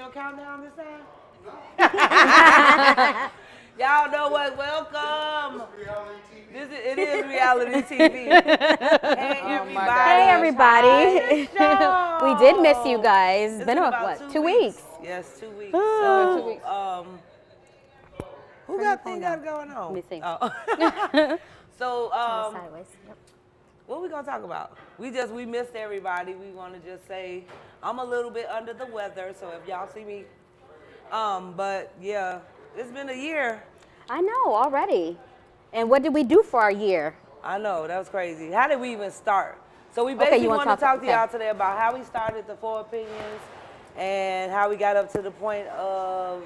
no countdown this time? Y'all know what? Welcome. It is reality TV. Hey, everybody. Hey, everybody. We did miss you guys. It's been about what? 2 weeks. Yes, 2 weeks. Oh. So, 2 weeks. Who got going on? Let me see. Oh. So, Sideways. Yep. what we gonna talk about? We missed everybody. We want to just say I'm a little bit under the weather, so if y'all see me, but yeah, it's been a year. I know already. And what did we do for our year? I know, that was crazy. How did we even start? So we Okay, basically you want wanna to talk to okay. y'all today about how we started the Four Opinions and how we got up to the point of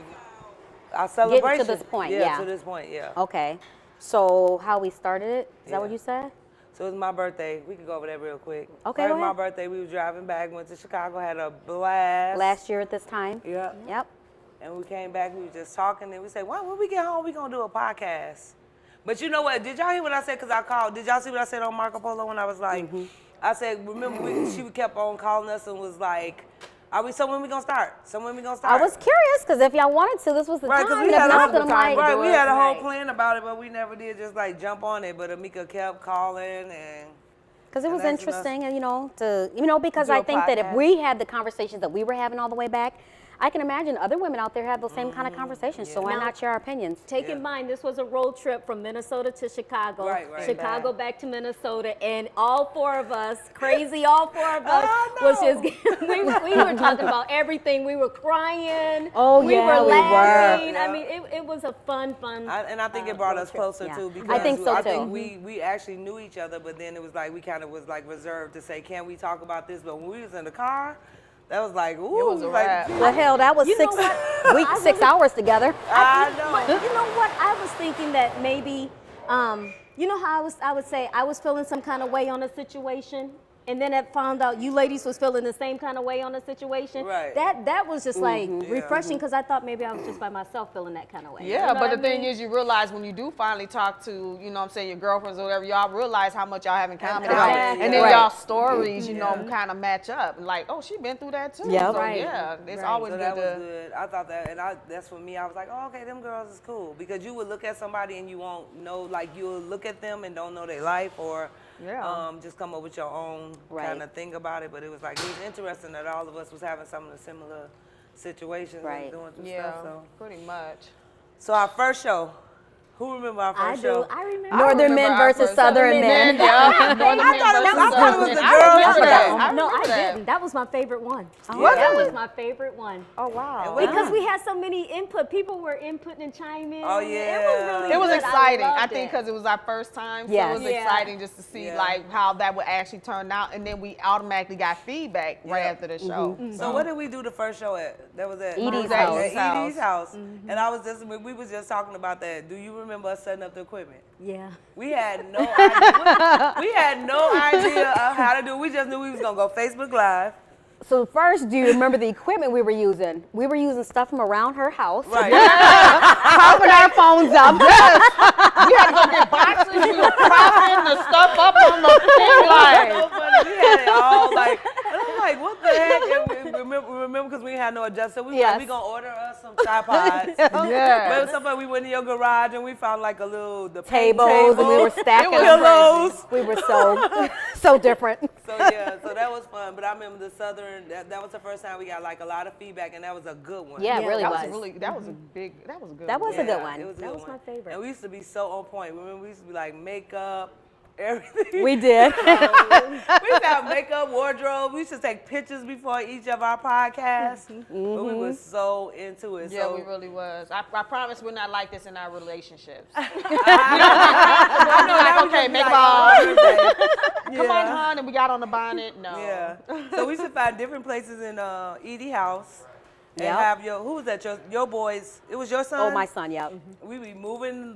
our celebration. this point, yeah. To this point, yeah. Okay. So how we started it? Is that what Yeah. you said? So it was my birthday. We can go over that real quick. Okay, First, go my ahead. birthday, we were driving back, went to Chicago, had a blast. Last year at this time? Yeah. Yep. And we came back, we were just talking, and we said, well, when we get home, we gonna do a podcast. But you know what? Did y'all hear what I said? Because I called. Did y'all see what I said on Marco Polo when I was like, I said, remember, she kept on calling us and was like, so when we gonna start? So when we gonna start? I was curious because if y'all wanted to, this was the Right, time. because And we if had, not, then I'm like, right, we had a whole Right. plan about it, but we never did just like jump on it. But Amika kept calling and. Because it was And that's interesting, and because Do a I think that if podcast. we had the conversations that we were having all the way back, I can imagine other women out there have those same kind of conversations. So why Now- not share our opinions? Take in mind, this was a road trip from Minnesota to Chicago, Right, Chicago back to Minnesota, and all four of us, all four of us, Oh, was no. just, we were talking about everything. We were crying. Oh, we yeah, were we were. laughing. Yeah. I mean, it was a fun. And I think it brought road us trip. closer Yeah. too, because I think so, I too. think we actually knew each other, but then it was like we kind of was like reserved to say, can we talk about this? But when we was in the car, that was like, ooh, It was a like, wrap. Well, hell, that was You know 6 what? weeks, I 6 hours together. I But know. you know what? I was thinking that maybe, you know how I would say I was feeling some kind of way on a situation, and then I found out you ladies was feeling the same kind of way on a situation. Right. That was just like refreshing because I thought maybe I was just by myself feeling that kind of way. Yeah, You know but what the I thing mean? is, you realize when you do finally talk to, your girlfriends or whatever, y'all realize how much y'all have in common. Right. And then Right. y'all stories, kind of match up. Like, oh, she been through that too. Yep. So, Right. yeah, it's Right. always So good that was to. good. I thought that, and that's for me. I was like, oh, okay, them girls is cool, because you would look at somebody and you won't know, like you'll look at them and don't know their life, or just come up with your own Right. kind of thing about it. But it was like, it was interesting that all of us was having some of the similar situations Right. and going through Yeah, stuff. pretty much. So our first show, who remember our I first do. show? I remember. Northern men remember our versus first Southern men. Yeah. Northern men thought it was- versus I thought it was Southern the men. girls. I remember I that. forgot. I No, I remember that. didn't. That was my favorite one. Was That it? was my favorite one. Oh, wow. Because we had so many input. People were inputting and chiming. Oh, It yeah. was really It was good. exciting. I loved think it. because it was our first time, so Yes. it was Yeah. exciting just to see Yeah. like how that would actually turn out, and then we automatically got feedback right Yeah. after the show. So what did we do the first show at? That was at Edie's at house. Edie's house. And we was just talking about that. Do you remember us setting up the equipment? Yeah. We had no idea. We had no idea of how to do it. We just knew we was gonna go Facebook Live. So first, do you remember the equipment we were using? We were using stuff from around her house. Right. Popping our phones up. We had to go get boxes. We were propping the stuff up on the thing like. So funny. We had it all like, and I'm like, what the heck? And we remember because we had no adjuster. We was Yes. like, we gonna order us some tripods. Yeah. But it was so funny. We went in your garage and we found like a little the Tables, and we were stacking was them. pillows. We were so different. So yeah, so that was fun. But I remember the Southern. That was the first time we got like a lot of feedback, and that was a good one. Yeah, it really that was. was really that was a big that was a good. That one. was a good one. It was a That good was one. my favorite. And we used to be so on point. Remember, we used to be like makeup, everything. We did. We used to have makeup, wardrobe. We used to take pictures before each of our podcasts. But we were so into it. Yeah, so we really was. I promise we're not like this in our relationships. I know, now we okay, just be make like, ball. oh, birthday. Come on, Yeah. hon, and we got on the bonnet. No. Yeah. So we used to find different places in Edie house. And Yep. have who was that? Your boys. It was your son? Oh, my son, yeah. We be moving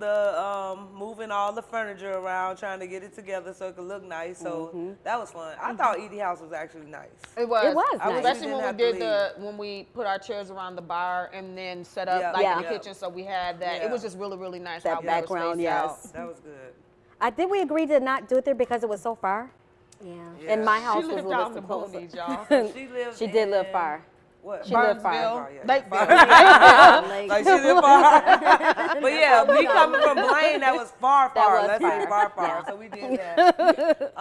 moving all the furniture around, trying to get it together so it could look nice. So that was fun. I thought Edie House was actually nice. It was. It was nice. Especially You when didn't we have to did when we put our chairs around the bar and then set up Yeah. like in the Yeah. kitchen, so we had that. Yeah. It was just really, really nice. That how we were background, spaced yes. out. That was good. Did we agree to not do it there because it was so far? Yeah. Yeah. And my house She was a lived little out in bit the closer. boonies, y'all. She lived She did live in far. What? She lived far. Burnsville, Yeah, Lakeville. Like she lived far. But yeah, me coming from Blaine, that was far. was Let's say far. far. So we did that.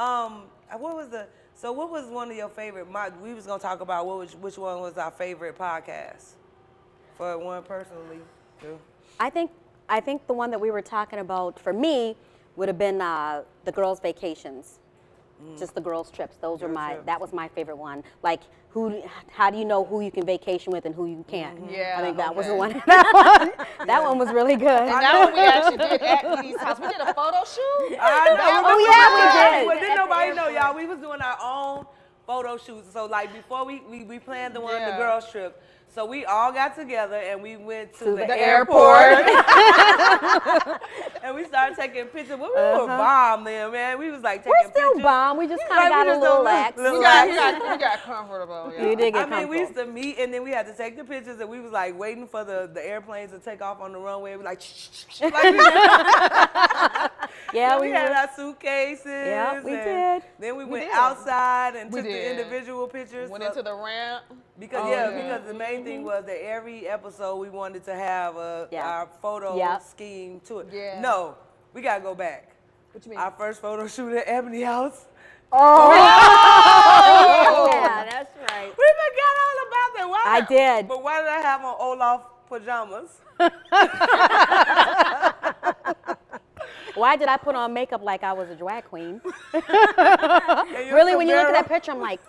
What was one of your favorite? We was gonna talk about which one was our favorite podcast for one personally. Too. I think the one that we were talking about for me would have been the girls' vacations, just the girls' trips. Those were that was my favorite one. Like how do you know who you can vacation with and who you can't? Yeah, I think that was the okay. one. That one was really good. And that one we actually did at Edie's house. We did a photo shoot. I know. Oh, yeah, we did. But didn't nobody know, y'all. We was doing our own photo shoots. So like before we planned the girls trip. So we all got together and we went to the airport. And we started taking pictures. We were bomb then, man. We was like taking We're still pictures. bomb. We just kind of got a little lax. We got comfortable. Yeah. You did get I mean, we comfortable. used to meet and then we had to take the pictures and we was like waiting for the airplanes to take off on the runway. We like, Yeah, we had our suitcases. Yeah, we and did. Then we went did. outside and We took the did. individual pictures. Went into the ramp. Because because the main thing was that every episode we wanted to have our photo scheme to it. Yeah. No, we gotta go back. What you mean? Our first photo shoot at Ebony House. Oh, Yeah, that's right. We forgot all about that. Why I did. But why did I have on Olaf pajamas? Why did I put on makeup like I was a drag queen? And your Really, when you look at sombrero? that picture, I'm like,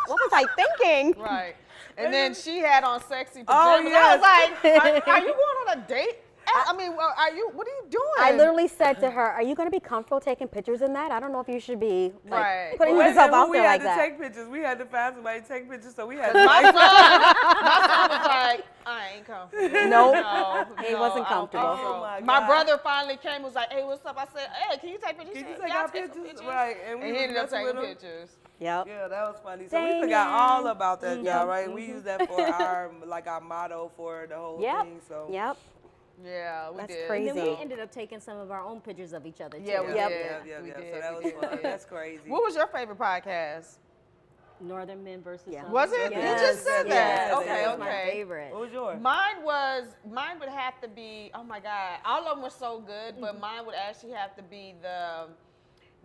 what was I thinking? Right. And then she had on sexy Oh, pajamas. yes. I was like, are you going on a date? I mean, what are you doing? I literally said to her, are you going to be comfortable taking pictures in that? I don't know if you should be like, Right. putting Wait a yourself minute, out there like We had that. to take pictures. We had to find somebody to take pictures, so we had to My son was like, I ain't comfortable. Nope. No, He no, wasn't I don't think comfortable. so. Oh, my My God. brother finally came and was like, hey, what's up? I said, hey, can you take pictures? Can He you said, take "Yeah, our I'll take some pictures?" pictures. Right, and we And he was ended up messing taking with him. Yep. pictures. Yeah, that was funny. So we forgot all about that, y'all, right? We used that for our motto for the whole Yep. thing. So Yep. Yeah, we That's did. crazy. And then we ended up taking some of our own pictures of each other, too. Yeah, we Yep. did. Yeah. We So did, that we was did. fun. That's crazy. What was your favorite podcast? Northern Men versus Southern Was it? Men. You just said Yes, that. Okay, that was my okay. favorite. What was yours? Mine would have to be, oh my God, all of them were so good, but mine would actually have to be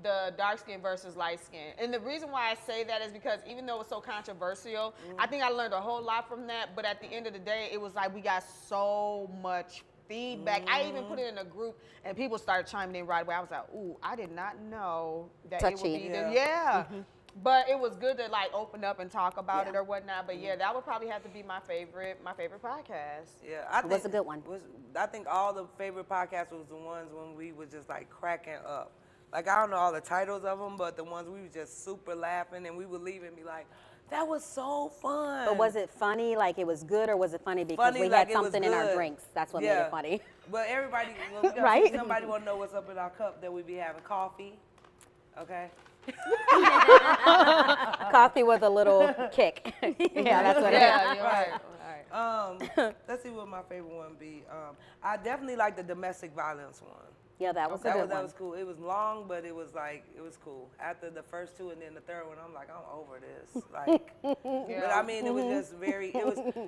the dark skin versus light skin. And the reason why I say that is because even though it was so controversial, I think I learned a whole lot from that, but at the end of the day, it was like we got so much feedback. I even put it in a group and people started chiming in right away. I was like, ooh, I did not know that it would Touchy. be But it was good to like open up and talk about Yeah. it or whatnot. But yeah, that would probably have to be my favorite podcast. Yeah, I It was a good one. I think all the favorite podcasts was the ones when we was just like cracking up. Like I don't know all the titles of them, but the ones we was just super laughing and we would leave and be like, that was so fun. But was it funny, like it was good, or was it funny because Funny, we like had it was something in our good. drinks? That's what made Yeah. it funny. But everybody, when we got Right? somebody want to know what's up in our cup that we be having coffee. Okay. Coffee with a little kick. Yeah, that's what it is. Yeah, you're right. Let's see what my favorite one be. I definitely like the domestic violence one. Yeah, that was a good That one. was cool. It was long, but it was cool. After the first two and then the third one, I'm like, I'm over this. Like, but I mean, it was just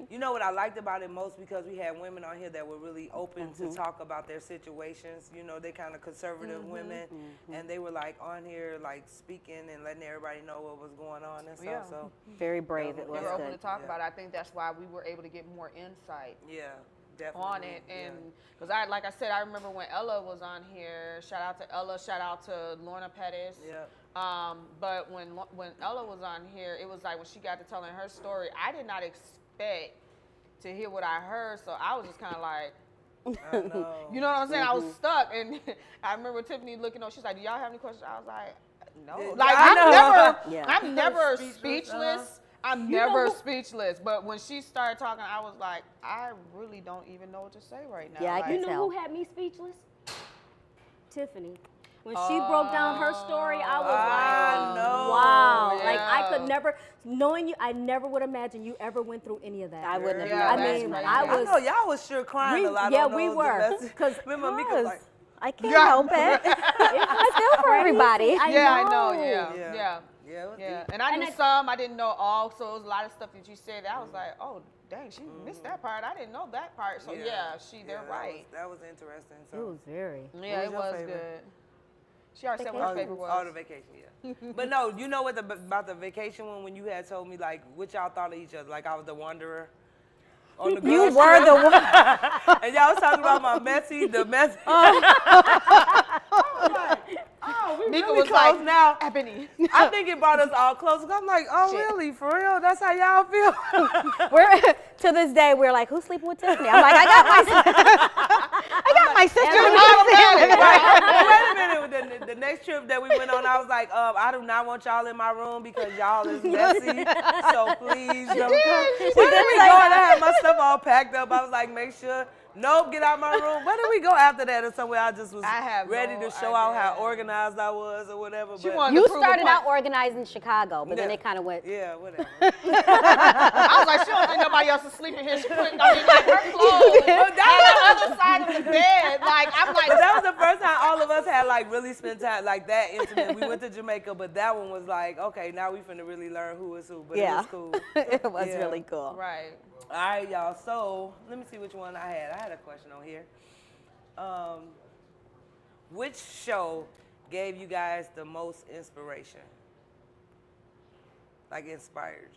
you know what I liked about it most, because we had women on here that were really open to talk about their situations. You know, they kind of conservative women, and they were like on here, like speaking and letting everybody know what was going on and stuff. Yeah. So, Very brave. It We was were open good. to talk Yeah. about it. I think that's why we were able to get more insight yeah, definitely. on it. And because like I said, I remember when Ella was on here. Shout out to Ella. Shout out to Lorna Pettis. Yeah. But when Ella was on here, it was like when she got to telling her story, I did not expect to hear what I heard. So I was just kind of like, I know. you know what I'm saying? I was stuck. And I remember Tiffany looking over. She's like, do y'all have any questions? I was like, no. Yeah, Like, I know. Yeah. I'm never Speechless, speechless. I'm never speechless. But when she started talking, I was like, I really don't even know what to say right now. Yeah, I like, can You know tell. who had me speechless? Tiffany. When she broke down her story, I was like, know. wow. Like, I Yeah. could never, knowing you, I never would imagine you ever went through any of that. I wouldn't have Yeah, known. I that's mean, crazy. I I was, know y'all was sure crying We- a lot. yeah, on we those were, domestic- 'cause- remember Mika was like, I can't help it. I feel for everybody. I Yeah, I know. know. Yeah. Yeah. Yeah, it was Yeah, deep. and I knew some, I didn't know all, so it was a lot of stuff that you said that I was like, oh, dang, she missed that part. I didn't know that part. So yeah, they're right. That was interesting. So. It was very. Yeah, What it was your was favorite? good. She already said what her favorite was. Oh, the vacation, yeah. But no, you know what about the vacation one when you had told me like what y'all thought of each other? Like I was the wanderer. On the You girls' were trip. the one. And y'all was talking about my messy. Oh, we Mika really was close like, now. Ebony. I think it brought us all closer. I'm like, oh, really? For real? That's how y'all feel? We're to this day we're like, who's sleeping with Tiffany? I'm like, I got my sister. Wait a minute. The next trip that we went on, I was like, I do not want y'all in my room because y'all is messy. So please don't come. Where did we go? And I had my stuff all packed up. I was like, make sure. Nope, get out my room. Where did we go after that? Or somewhere I just was ready to show out how organized I was or whatever. You started out organized in Chicago, but then it kind of went. Yeah, whatever. I was like, she don't think nobody else is sleeping here. She put, I mean, like, her clothes on the other side of the bed. Like, I'm like. But that was the first time all of us had like really spent time like that intimate. We went to Jamaica, but that one was like, okay, now we finna really learn who is who. But it was cool. It was really cool. Right. All right, y'all. So let me see which one I had. I had a question on here. Which show gave you guys the most inspiration? Like inspired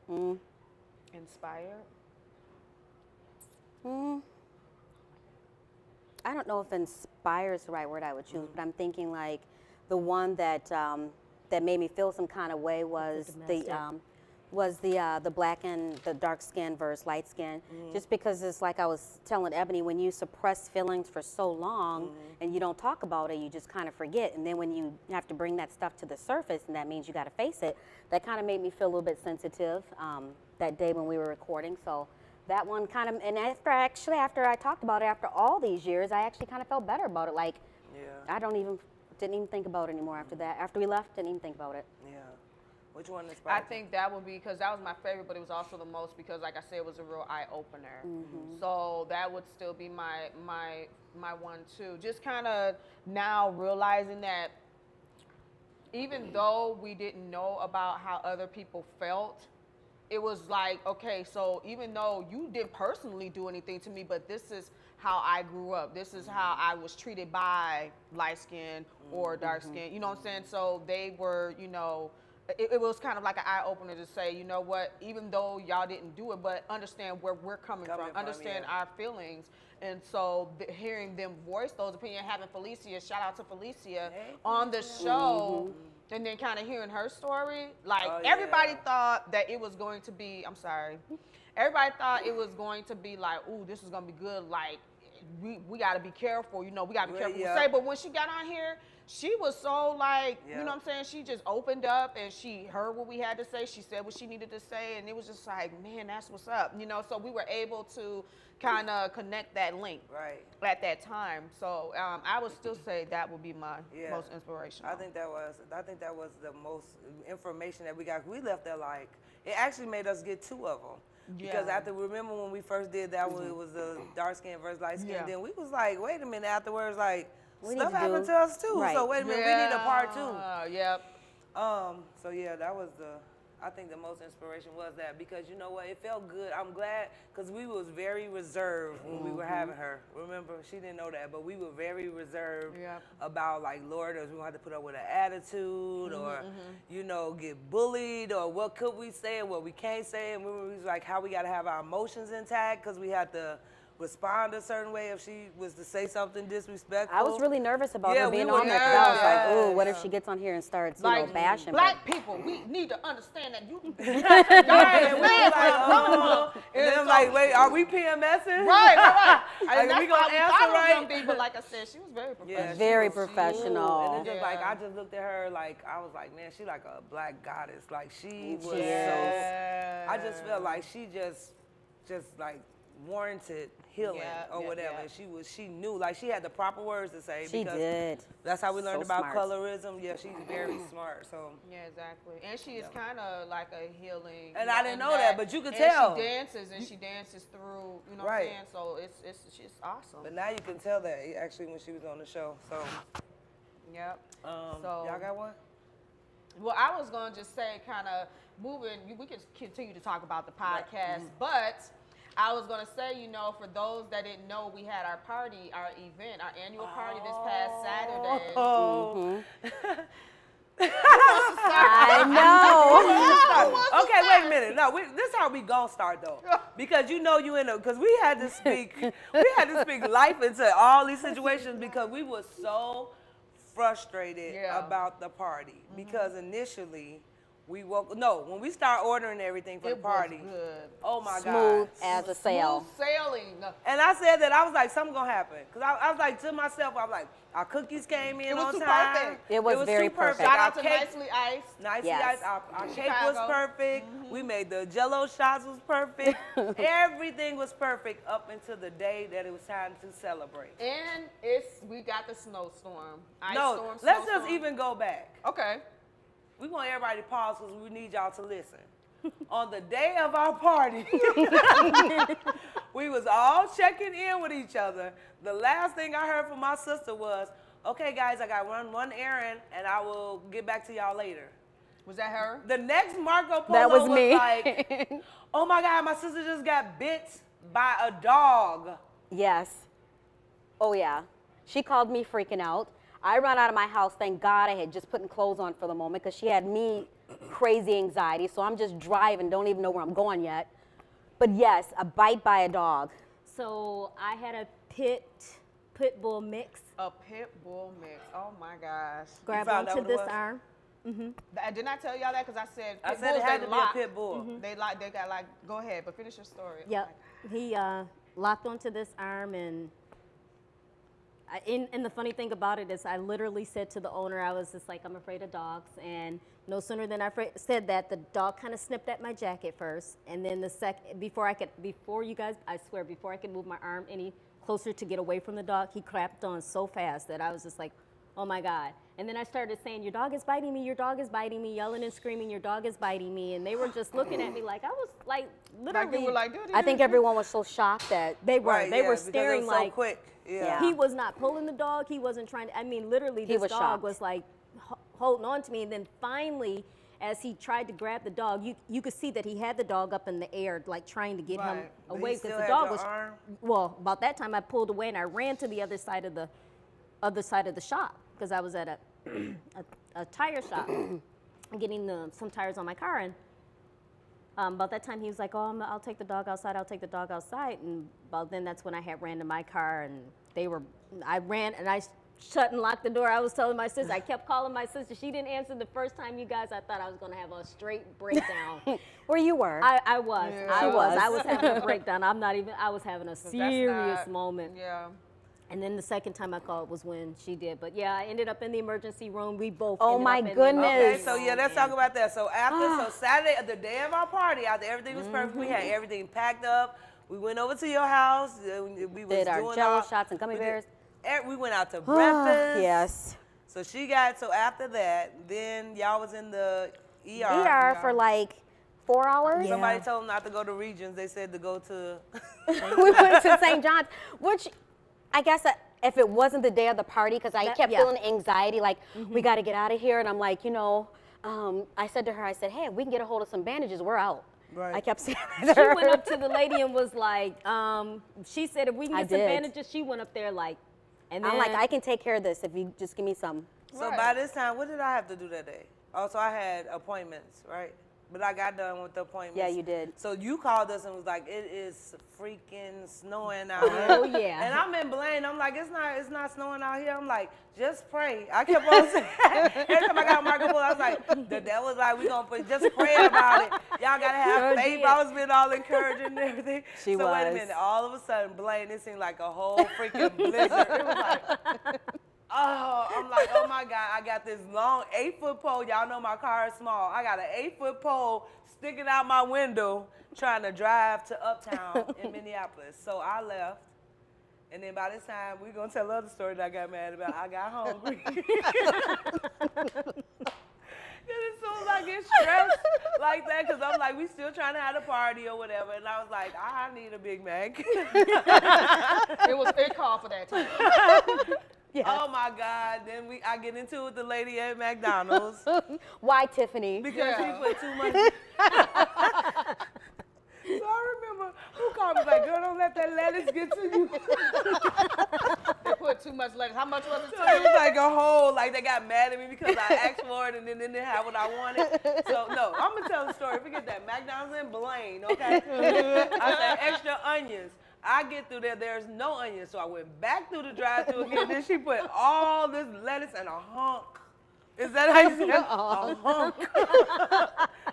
you? Inspired? I don't know if inspire is the right word I would choose, but I'm thinking like the one that that made me feel some kind of way was the black and the dark skin versus light skin. Just because it's like I was telling Ebony, when you suppress feelings for so long and you don't talk about it, you just kind of forget. And then when you have to bring that stuff to the surface, and that means you got to face it, that kind of made me feel a little bit sensitive that day when we were recording. So that one kind of, and after I talked about it after all these years, I actually kind of felt better about it. Like, I didn't even think about it anymore after that. After we left, didn't even think about it. Yeah. Which one inspired I you? think that would be because that was my favorite, but it was also the most because, like I said, it was a real eye opener. So that would still be my one too. Just kind of now realizing that even though we didn't know about how other people felt, it was like, okay, so even though you didn't personally do anything to me, but this is how I grew up. This is how I was treated by light skin or dark skin. You know what I'm saying? So they were, you know. It was kind of like an eye-opener to say, you know what, even though y'all didn't do it, but understand where we're coming from, understand our feelings. And so hearing them voice those opinions, having Felicia, shout out to Felicia, on the show, and then kind of hearing her story, like everybody thought that it was going to be, everybody thought it was going to be like, ooh, this is going to be good, like, we got to be careful, you know, we got to be careful to say, but when she got on here, she was so like, you know what I'm saying? She just opened up and she heard what we had to say. She said what she needed to say. And it was just like, man, that's what's up. You know, so we were able to kind of connect that link at that time. So I would still say that would be my most inspirational. I think that was the most information that we got. We left there like, it actually made us get 2 of them. Because remember when we first did that one, it was the dark skin versus light skin. Then we was like, wait a minute, afterwards, like, stuff happened to us too. So wait a minute, we need a part 2. So yeah, that was I think the most inspiration was that, because you know what, it felt good. I'm glad, because we was very reserved when we were having her. Remember, she didn't know that, but we were very reserved about like, Lord, we gonna have to put up with an attitude or, you know, get bullied, or what could we say and what we can't say. And we was like, how we gotta have our emotions intact, because we had to respond a certain way if she was to say something disrespectful. I was really nervous about her being on there, because I was like, oh, what if she gets on here and starts, you know, bashing black people, we need to understand that you. And then I'm like, wait, are we PMSing? Right. Like, we gonna answer right? But like I said, she was very professional. Yeah, very professional. And it's just like, I just looked at her like, I was like, man, she like a black goddess. Like, she was I just felt like she just like warranted healing or whatever. She knew, like, she had the proper words to say. She did. That's how we learned about smart. colorism. Yeah, she's very smart. So yeah, exactly. And she is kind of like a healing. And I didn't know that, but you could tell. She dances through. You know what I'm saying? So she's awesome. But now you can tell that actually when she was on the show. So yep. y'all got one? Well, I was going to just say, kind of moving, we could continue to talk about the podcast, but I was going to say, you know, for those that didn't know, we had our party, our event, our annual party this past Saturday. Oh. I know. Okay, wait a minute. No, this is how we gonna start though, because you know you in a, because we had to speak life into all these situations because we were so frustrated about the party because initially when we start ordering everything for the party, was good. oh my Smooth God. as a sail. Smooth sailing. And I said that I was like, something gonna happen. Cause I was like to myself, I was like, our cookies came in It was on too time. perfect. It was very too perfect. perfect. Shout Our out to cake- Nicely Iced. Nicely Yes. iced. Our cake was Chicago. perfect. We made the Jello shots was perfect. Everything was perfect up until the day that it was time to celebrate. And we got the snowstorm. Ice No, storm, let's snowstorm. just even go back. Okay. We want everybody to pause because we need y'all to listen. On the day of our party, we was all checking in with each other. The last thing I heard from my sister was, okay, guys, I got one errand, and I will get back to y'all later. Was that her? The next Marco Polo That was me. like, oh my God, my sister just got bit by a dog. Yes. Oh, yeah. She called me freaking out. I ran out of my house. Thank God I had just putting clothes on for the moment because she had me crazy anxiety. So I'm just driving, don't even know where I'm going yet. But yes, a bite by a dog. So I had a pit bull mix. A pit bull mix. Oh my gosh. Grab found out onto what it this was? arm. I did not tell y'all that because I said I pit said bulls, it had they to be lock. a pit bull. They got like, go ahead, but finish your story. Oh Yep. He locked onto this arm, and and the funny thing about it is I literally said to the owner, I was just like, I'm afraid of dogs. And no sooner than I said that, the dog kind of snipped at my jacket first. And then before I could move my arm any closer to get away from the dog, he crapped on so fast that I was just like, oh my God. And then I started saying, your dog is biting me, your dog is biting me, yelling and screaming, your dog is biting me. And they were just looking at me like, I was like, literally. Like you were like, I think everyone was so shocked that they were. Right, They yeah, were because it staring was so like, quick. Yeah. he was not pulling the dog. He wasn't trying to, I mean, literally He this was dog shocked. was like holding on to me. And then finally, as he tried to grab the dog, you could see that he had the dog up in the air, like trying to get him Right. But he away still because the had dog your was, arm? well, about that time I pulled away and I ran to the other side of the shop because I was at a tire shop getting some tires on my car. And about that time, he was like, oh, I'll take the dog outside, I'll take the dog outside. And about then, that's when I had ran to my car, and I ran, and I shut and locked the door. I was telling my sister, I kept calling my sister. She didn't answer the first time, you guys. I thought I was going to have a straight breakdown. where you were. I was. Yeah. I She was. was. I was having a breakdown. I was having a serious not- moment. Yeah. And then the second time I called was when she did. But yeah, I ended up in the emergency room. We both. Oh ended my up in the goodness. Okay, emergency so yeah, room. let's talk about that. So so Saturday, the day of our party, after everything was perfect, we had everything packed up. We went over to your house. We was Did our doing Jello all- shots and gummy we did- bears. We went out to breakfast. Yes. So after that, then y'all was in the ER. ER for like 4 hours. Somebody told them not to go to Regions. They said to go to. We went to St. John's, which I guess if it wasn't the day of the party, because I kept yeah. feeling anxiety, like we got to get out of here. And I'm like, I said to her, I said, hey, we can get a hold of some bandages. We're out. Right. I kept saying that to She her. went up to the lady and was like, she said if we can I get some did. bandages, she went up there like, and then I'm like, I can take care of this if you just give me some. So Right. by this time, what did I have to do that day? Also, I had appointments, right? But I got done with the appointments. Yeah, you did. So you called us and was like, "It is freaking snowing out here." Oh, yeah. And I'm in Blaine. I'm like, "It's not snowing out here." I'm like, "Just pray." I kept on saying. Every time I got Marco Polo, I was like, "The devil's like, we gonna just pray about it. Y'all gotta have Sure faith." did. I was being all encouraging and everything. She so wait a was. minute. All of a sudden, Blaine, it seemed like a whole freaking blizzard. It was like. Oh, I'm like, oh my God, I got this long 8-foot pole. Y'all know my car is small. I got an 8-foot pole sticking out my window trying to drive to Uptown in Minneapolis. So I left. And then by this time, we're going to tell another story that I got mad about. I got hungry. Because as soon as I get stressed like that, because I'm like, we still trying to have a party or whatever. And I was like, I need a Big Mac. It called for that time. Yes. Oh my God! Then I get into it with the lady at McDonald's Why, Tiffany? because Yeah. he put too much. So I remember who called me like, "Girl, don't let that lettuce get to you." They put too much lettuce. How much was it? So it was like a whole, like they got mad at me because I asked for it and then they didn't have what I wanted. So no, I'm gonna tell the story. Forget that. McDonald's in Blaine, okay? I said extra onions. I get through there, there's no onions. So I went back through the drive-thru again. Then she put all this lettuce and a hunk. Is that how you say it? A hunk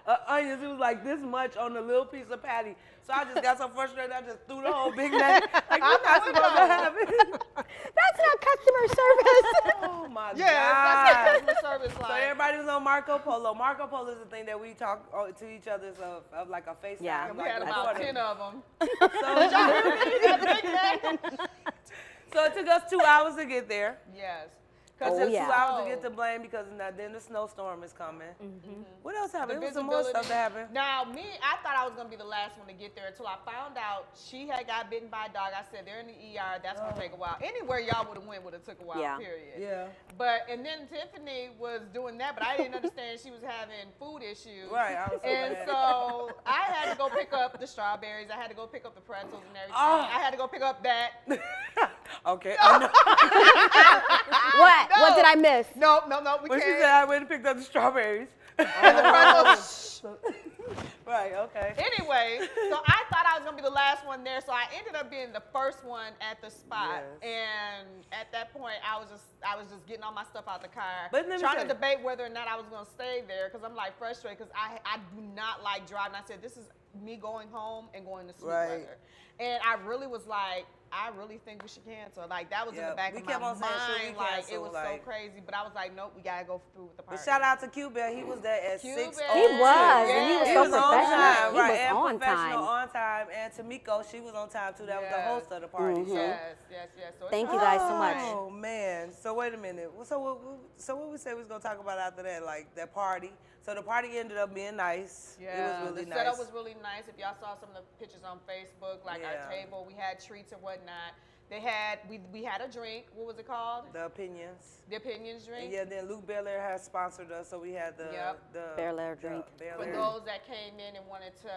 of onions. It was like this much on the little piece of patty. So I just got so frustrated, I just threw the whole Big Mac. Like, you're not supposed to have it. That's not customer service. Oh my Yeah, God. that's what customer service So like. everybody was on Marco Polo. Marco Polo is the thing that we talk to each other of like a FaceTime. Yeah. And we like had a about quarter. 10 of them. So it took us 2 hours to get there. Yes. It Oh, took yeah. 2 hours to get to Blaine because then the snowstorm is coming. What else happened? There was some more stuff that happened. Now, I thought I was going to be the last one to get there until I found out she had got bitten by a dog. I said, they're in the ER. That's going to take a while. Anywhere y'all would have went would have took a while, Yeah. period. Yeah. And then Tiffany was doing that, but I didn't understand she was having food issues. Right, I was so And mad. so I had to go pick up the strawberries. I had to go pick up the pretzels and everything. Oh. I had to go pick up that. Okay. I know. What? No. What did I miss? No, we When she can't. said I went and picked up the strawberries. And the pretzels. Right, okay. Anyway, so I thought I was gonna be the last one there, so I ended up being the first one at the spot. Yes. And at that point, I was just getting all my stuff out the car, But let me trying tell to you- debate whether or not I was gonna stay there because I'm like frustrated because I do not like driving. I said this is me going home and going to sleep Right. weather, and I really was like, I really think we should cancel. Like that was in Yeah, the back we of kept my on saying, should we mind. Like it cancel, was like- so crazy, but I was like, nope, we gotta go through with the party. But shout out to Q-Bell. He was there at Q-Bell. 6. He was, and he was He so was on professional. time, He right? was and on professional, time. on time. And Tamiko, she was on time too. That was the Yes. host of the party. Mhm. So. Yes. So it's Thank you guys so much. Oh man! So wait a minute. So what we say we was gonna talk about after that? Like that party. So the party ended up being nice. Yeah, It was really the nice. setup was really nice. If y'all saw some of the pictures on Facebook, like Yeah. our table, we had treats and whatnot. They had we had a drink. What was it called? The opinions. The opinions drink. And yeah, then Luke Belair has sponsored us, so we had the Yep. Belair drink. Belair. For those that came in and wanted to,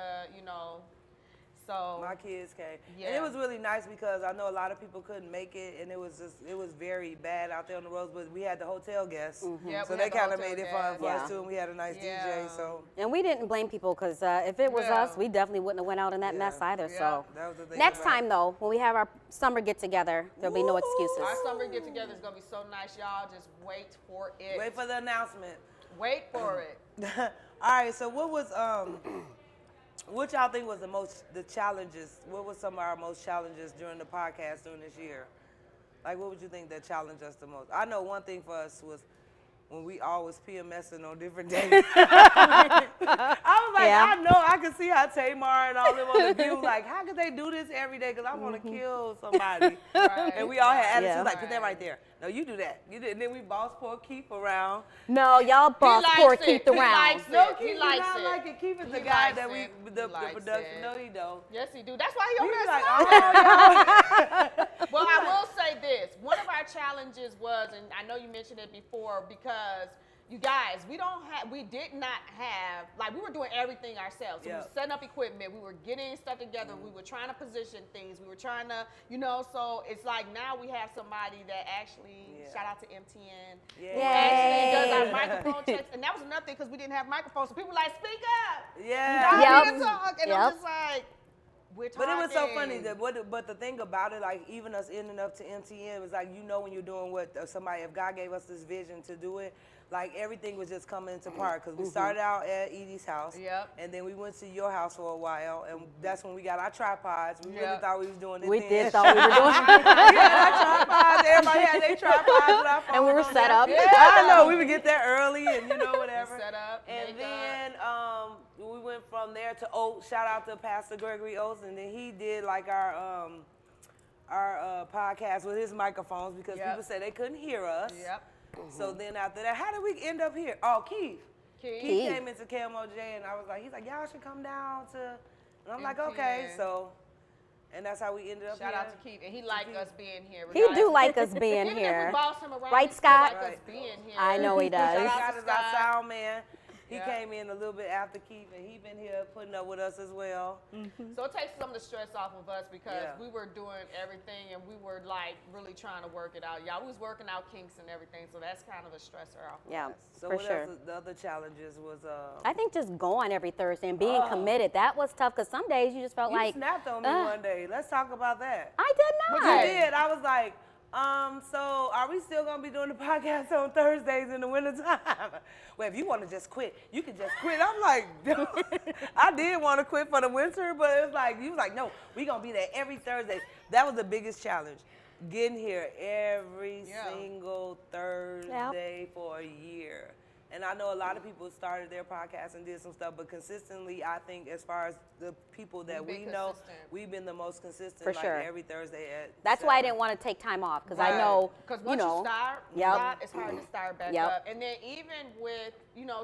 so My kids came. And Yeah. it was really nice because I know a lot of people couldn't make it and it was very bad out there on the roads, but we had the hotel guests. Yeah, So we they had the kind of hotel made it fun guests. for Yeah. us too, and we had a nice Yeah. DJ, so And we didn't blame people because if it was Yeah. us, we definitely wouldn't have went out in that Yeah. mess either. Yeah. So that was the thing. next about it. time though, when we have our summer get together, there'll be no Woo! excuses. our summer get together is gonna be so nice, y'all. Just wait for it. Wait for the announcement. Wait for it. All right, so what was what y'all think was the challenges? What was some of our most challenges during the podcast during this year? Like, what would you think that challenged us the most? I know one thing for us was when we always PMSing on different days. I was like, Yeah. I know I could see how Tamar and all them on the View, like, how could they do this every day? Because I want to kill somebody. Right. And we all had attitudes Yeah. like, put that right there. No, you do that. You did. And then we boss poor Keith around. No, y'all boss likes poor it. Keith He around. likes it. No, He Keith do likes not it. like it. Keith is the He guy likes that it. the He likes production. it. No, he don't. Yes, he do. That's why he on He's there. like, smoking. oh, Well, I will say this. One of our challenges was, and I know you mentioned it before, because you guys, we did not have, like, we were doing everything ourselves. So we Yeah. were setting up equipment, we were getting stuff together, we were trying to position things, we were trying to, so it's like now we have somebody that actually, Yeah. shout out to MTN, Yeah. who actually does our Yay. microphone checks. And that was another thing because we didn't have microphones. So people were like, speak up. Yeah. Y'all Yep. need to talk. And Yep. I'm just like, we're talking. But it was so funny but the thing about it, like even us ending up to MTN was like, when you're doing what somebody, if God gave us this vision to do it, like everything was just coming into part because we started out at Edie's house, Yep. and then we went to your house for a while, and that's when we got our tripods. We really Yep. thought we was doing it. We then. did thought we were doing We had our tripods. Everybody had their tripods with our And we were phones on set there. up. Yeah, I know. We would get there early and whatever. Set up, And makeup. then we went from there to Oates. Shout out to Pastor Gregory Oates, and then he did like our podcast with his microphones because Yep. people said they couldn't hear us. Yep. So then after that, how did we end up here? Oh, Keith. Keith. Keith came into KMOJ and I was like, he's like, y'all should come down to, and I'm like, okay. MTN. So And that's how we ended up Shout here. out to Keith, and he liked us being here. He do like us being Even here. if we boss him around, Right, he still Scott? like us being here. I know he does. Scott Shout out is to our Scott. sound man. He Yeah. came in a little bit after Keith, and he been here putting up with us as well. So it takes some of the stress off of us because Yeah. we were doing everything and we were like really trying to work it out. Y'all was working out kinks and everything, so that's kind of a stressor off of Yeah, us. So for what sure. else? The other challenges was I think just going every Thursday and being committed, that was tough because some days you just felt you like, snapped on me one day. Let's talk about that. I did But not. you did. I was like, so are we still gonna be doing the podcast on Thursdays in the wintertime? Well, if you want to just quit, you can just quit. I'm like, I did want to quit for the winter, but it's like, you was like, no, we gonna be there every Thursday. That was the biggest challenge. Getting here every single Thursday for a year. And I know a lot of people started their podcast and did some stuff, but consistently, I think as far as the people that We've we been know, consistent. we've been the most consistent, For like sure. every Thursday at That's why I 7. didn't want to take time off because I know, Because you once know. you start, Yep. it's hard to start back Yep. up. And then even with,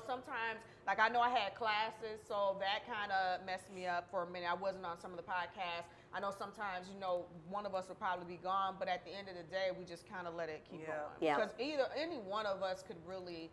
sometimes, like I know I had classes, so that kind of messed me up for a minute. I wasn't on some of the podcasts. I know sometimes, one of us would probably be gone, but at the end of the day, we just kind of let it keep going. Yeah. Because any one of us could really,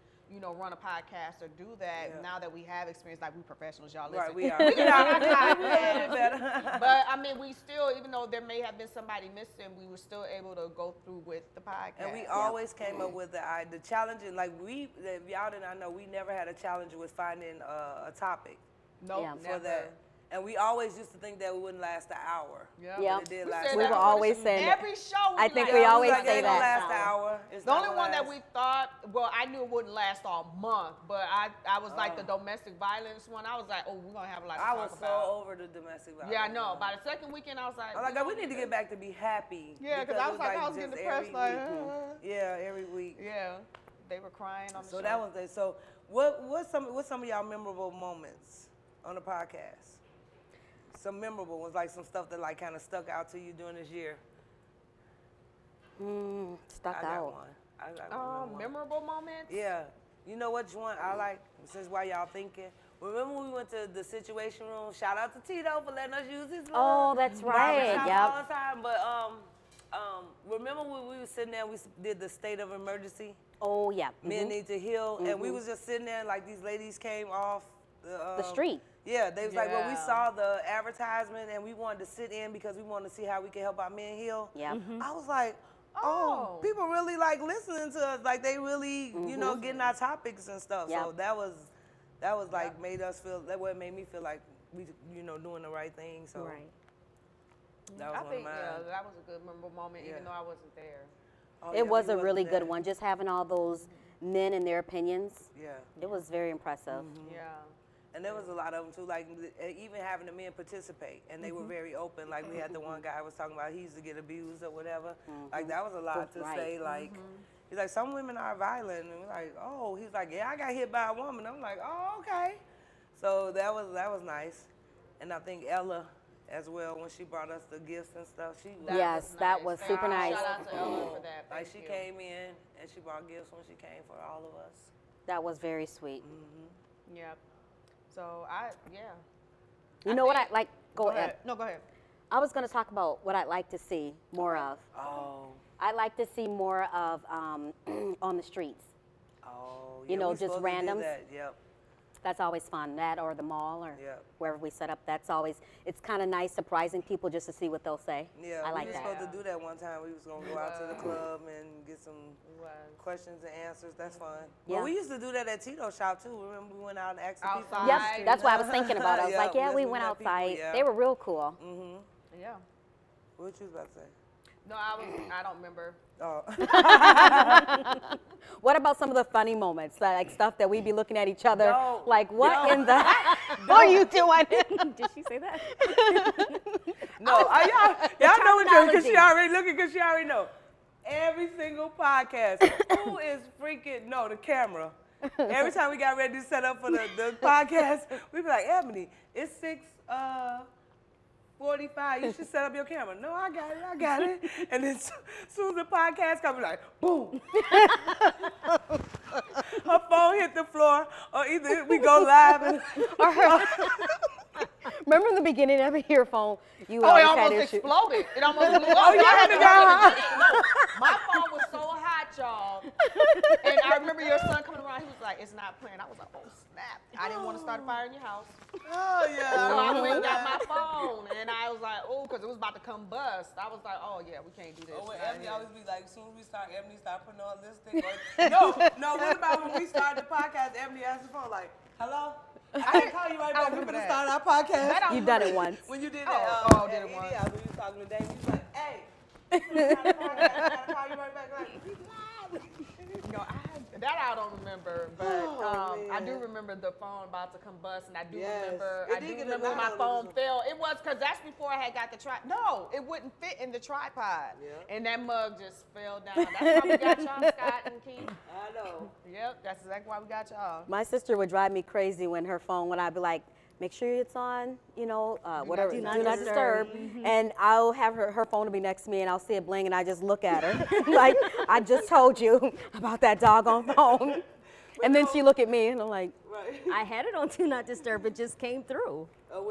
run a podcast or do that. Yeah. Now that we have experience, like we professionals, y'all listen. Right, we are. We can have our time, We a little bit better. But I mean, we still, even though there may have been somebody missing, we were still able to go through with the podcast. And we always came up with the challenge. Like if y'all did not know, we never had a challenge with finding a topic Nope, Yeah. never. for that. And we always used to think that it wouldn't last an hour. Yeah. Yeah. But it did We last said an We that were hour. on always saying that. every show. I think like, we Yeah, always was like, say it ain't gonna that. last an hour. It's The not only gonna one that last. we thought, well, I knew it wouldn't last all month, but I was like the domestic violence one. I was like, oh, we're gonna have a lot to I talk was so about. over the domestic violence. Yeah, I know. By the second weekend, I was like, I'm like, we need to get back to be happy. Yeah, because I it was like, I was just getting depressed. every Like, week. Yeah, every week. yeah, they were crying on the So show. that was it. So what's some of y'all memorable moments on the podcast? Some memorable ones, like some stuff that like kind of stuck out to you during this year. Stuck I got out. one. I remember one. memorable moments. Yeah. You know which one I like, since while y'all thinking? Remember when we went to the Situation Room? Shout out to Tito for letting us use his room. Oh, that's right. Barbershop Yep. all the time. But remember when we were sitting there, we did the state of emergency? Oh, yeah. Men need to heal. And we was just sitting there like these ladies came off The street. Yeah, they was like, well, we Yeah. saw the advertisement and we wanted to sit in because we wanted to see how we can help our men heal. Yeah. I was like, oh, people really like listening to us. Like they really, getting our topics and stuff. Yep. So that was like made us feel, that what made me feel like we, doing the right thing. So Right. that was I one think of mine. that was a good memorable moment, Yeah. even though I wasn't there. Oh, It yeah, was we a really wasn't good there. one. Just having all those men and their opinions. Yeah. It was very impressive. Yeah. And there was a lot of them too, like even having the men participate, and they were very open. Like we had the one guy was talking about he used to get abused or whatever. Like that was a lot to Right. say. Like he's like some women are violent, and we're like, oh, he's like, yeah, I got hit by a woman. I'm like, oh, okay. So that was nice, and I think Ella as well when she brought us the gifts and stuff. She was, Yes, that was Thank super you. nice. Shout out to Ella for that. like Thank she you. came in and she brought gifts when she came for all of us. That was very sweet. Yep. So You know what I like? Go Go ahead. ahead. No, go ahead. I was going to talk about what I'd like to see more of. Oh, I'd like to see more of on the streets. oh, You know, we just supposed to do randoms. that. Yep. That's always fun. That or the mall or Yep. wherever we set up. That's always, it's kind of nice surprising people just to see what they'll say. Yeah, I we like were that. supposed to do that one time. We was gonna go out to the club and get some Was. questions and answers. That's fun. Yeah. Well, we used to do that at Tito's shop too. Remember we went out and asked the people? Outside. Yep, Right. that's what I was thinking about. I was Yeah, like, yeah, yes, we we went met people, outside. yeah. They were real cool. Yeah. What you was about to say? No, I don't remember. Oh, What about some of the funny moments, like stuff that we'd be looking at each other, No, like what no. in the are you doing? Did she say that? no, y'all know what you're because she terminology. already looking because she already know. Every single podcast, who is freaking the camera. Every time we got ready to set up for the podcast, we be like, Ebony, it's 6:45. You should set up your camera. No, I got it. And then as soon as the podcast comes, like, boom. Her phone hit the floor, or either we go live and Remember in the beginning of your earphone, you Oh, it always had almost issue. exploded. It almost blew up. Oh, yeah, I had to it got run it. No, my phone was so hot, y'all. And I remember your son coming around. He was like, "It's not playing." I was like, "Oh snap!" I didn't want to start a fire in your house, Oh yeah. so I went and got my phone, and I was like, "Oh," because it was about to combust. I was like, "Oh yeah, we can't do this." Oh, when right Ebony here." always be like, as soon as we start, Ebony start putting on lipstick. No. What about when we started the podcast? Ebony answered the phone like, "Hello." I didn't call you right back. We're remember gonna that. start our podcast. That I You've done it once. When you did Oh, that, oh, did it at once. EDI, when you was talking to Dave, you was like, "Hey, we're gonna start a podcast. I gotta call you right back." Like, be quiet. You know, that I don't remember, but Oh, I do man. remember the phone about to combust, and I do Yes. remember. It I did do get remember when my another phone one. fell. It was because that's before I had got the tripod. No, it wouldn't fit in the tripod, Yeah. and that mug just fell down. That's why we got y'all, Scott and Keith. I know. Yep, that's exactly why we got y'all. My sister would drive me crazy when her phone, when I'd be like, make sure it's on, whatever, do do not not disturb. disturb. And I'll have her phone to be next to me and I'll see it bling and I just look at her. Like, I just told you about that doggone phone. And then she look at me and I'm like, Right. I had it on Do Not Disturb. It just came through. When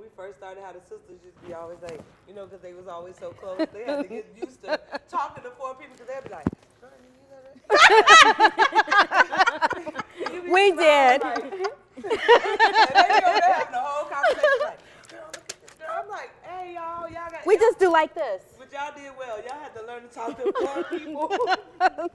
we first started, how the sisters used to be always like, because they was always so close, they had to get used to talking to four people because they'd be like, "Girl, you know that?" we did. And they be over there having the whole conversation like, "Girl, look at this girl." I'm like, "Hey, y'all got." We just do like this. But y'all did well. Y'all had to learn to talk to four people.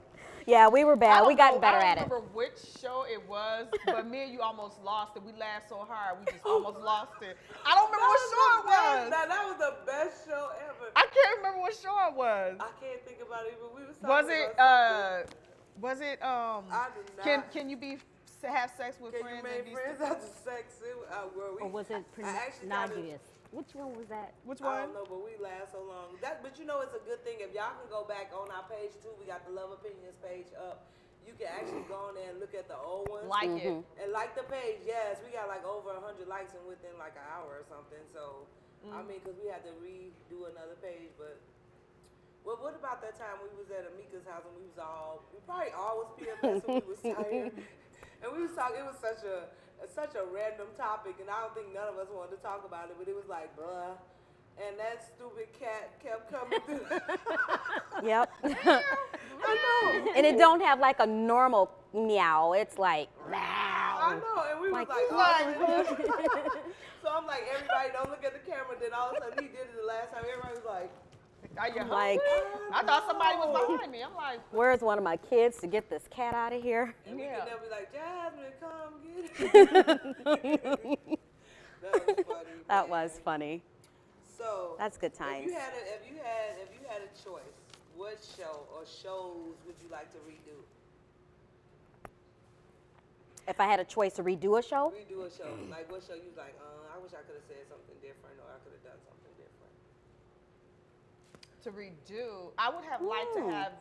Yeah, we were I bad. don't We gotten know- better I at don't it. remember which show it was, but me and you almost lost it. We laughed so hard, we just almost lost it. I don't remember what show it was. That was the best show ever. I can't remember what show it was. I can't think about it, but we was talking Was it? about I do not. Can you have sex with Can friends? you and make be friends after sex? Or was it I actually got it- Pornogynous? Which one was that? Which I don't one? know, but we last so long. But it's a good thing if y'all can go back on our page too. We got the Love Opinions page up. You can actually go on there and look at the old ones. Like it. And like the page, yes, we got like over 100 likes and within like an hour or something. So, I mean, because we had to redo another page. But, well, what about that time we was at Amika's house and we probably all was PMS when we was tired. And we was talking, it was such a random topic, and I don't think none of us wanted to talk about it, but it was like, bruh. And that stupid cat kept coming through. Yep. I know. And it don't have like a normal meow. It's like, I know, and we was Like, like, what? so I'm like, everybody don't look at the camera. Then all of a sudden he did it the last time. Everybody was like, Are you Like- hungry? I thought somebody was behind me. I'm like, where's one of my kids to get this cat out of here? and we Yeah. could never be like, Jasmine, come get it. That was funny. That man. was funny. So That's good If times. you had a choice, what show or shows would you like to redo? If I had a choice to redo a show, Redo a show. Like what show you was like, I wish I could have said something different or I could have done something different. to redo, I would have liked to have.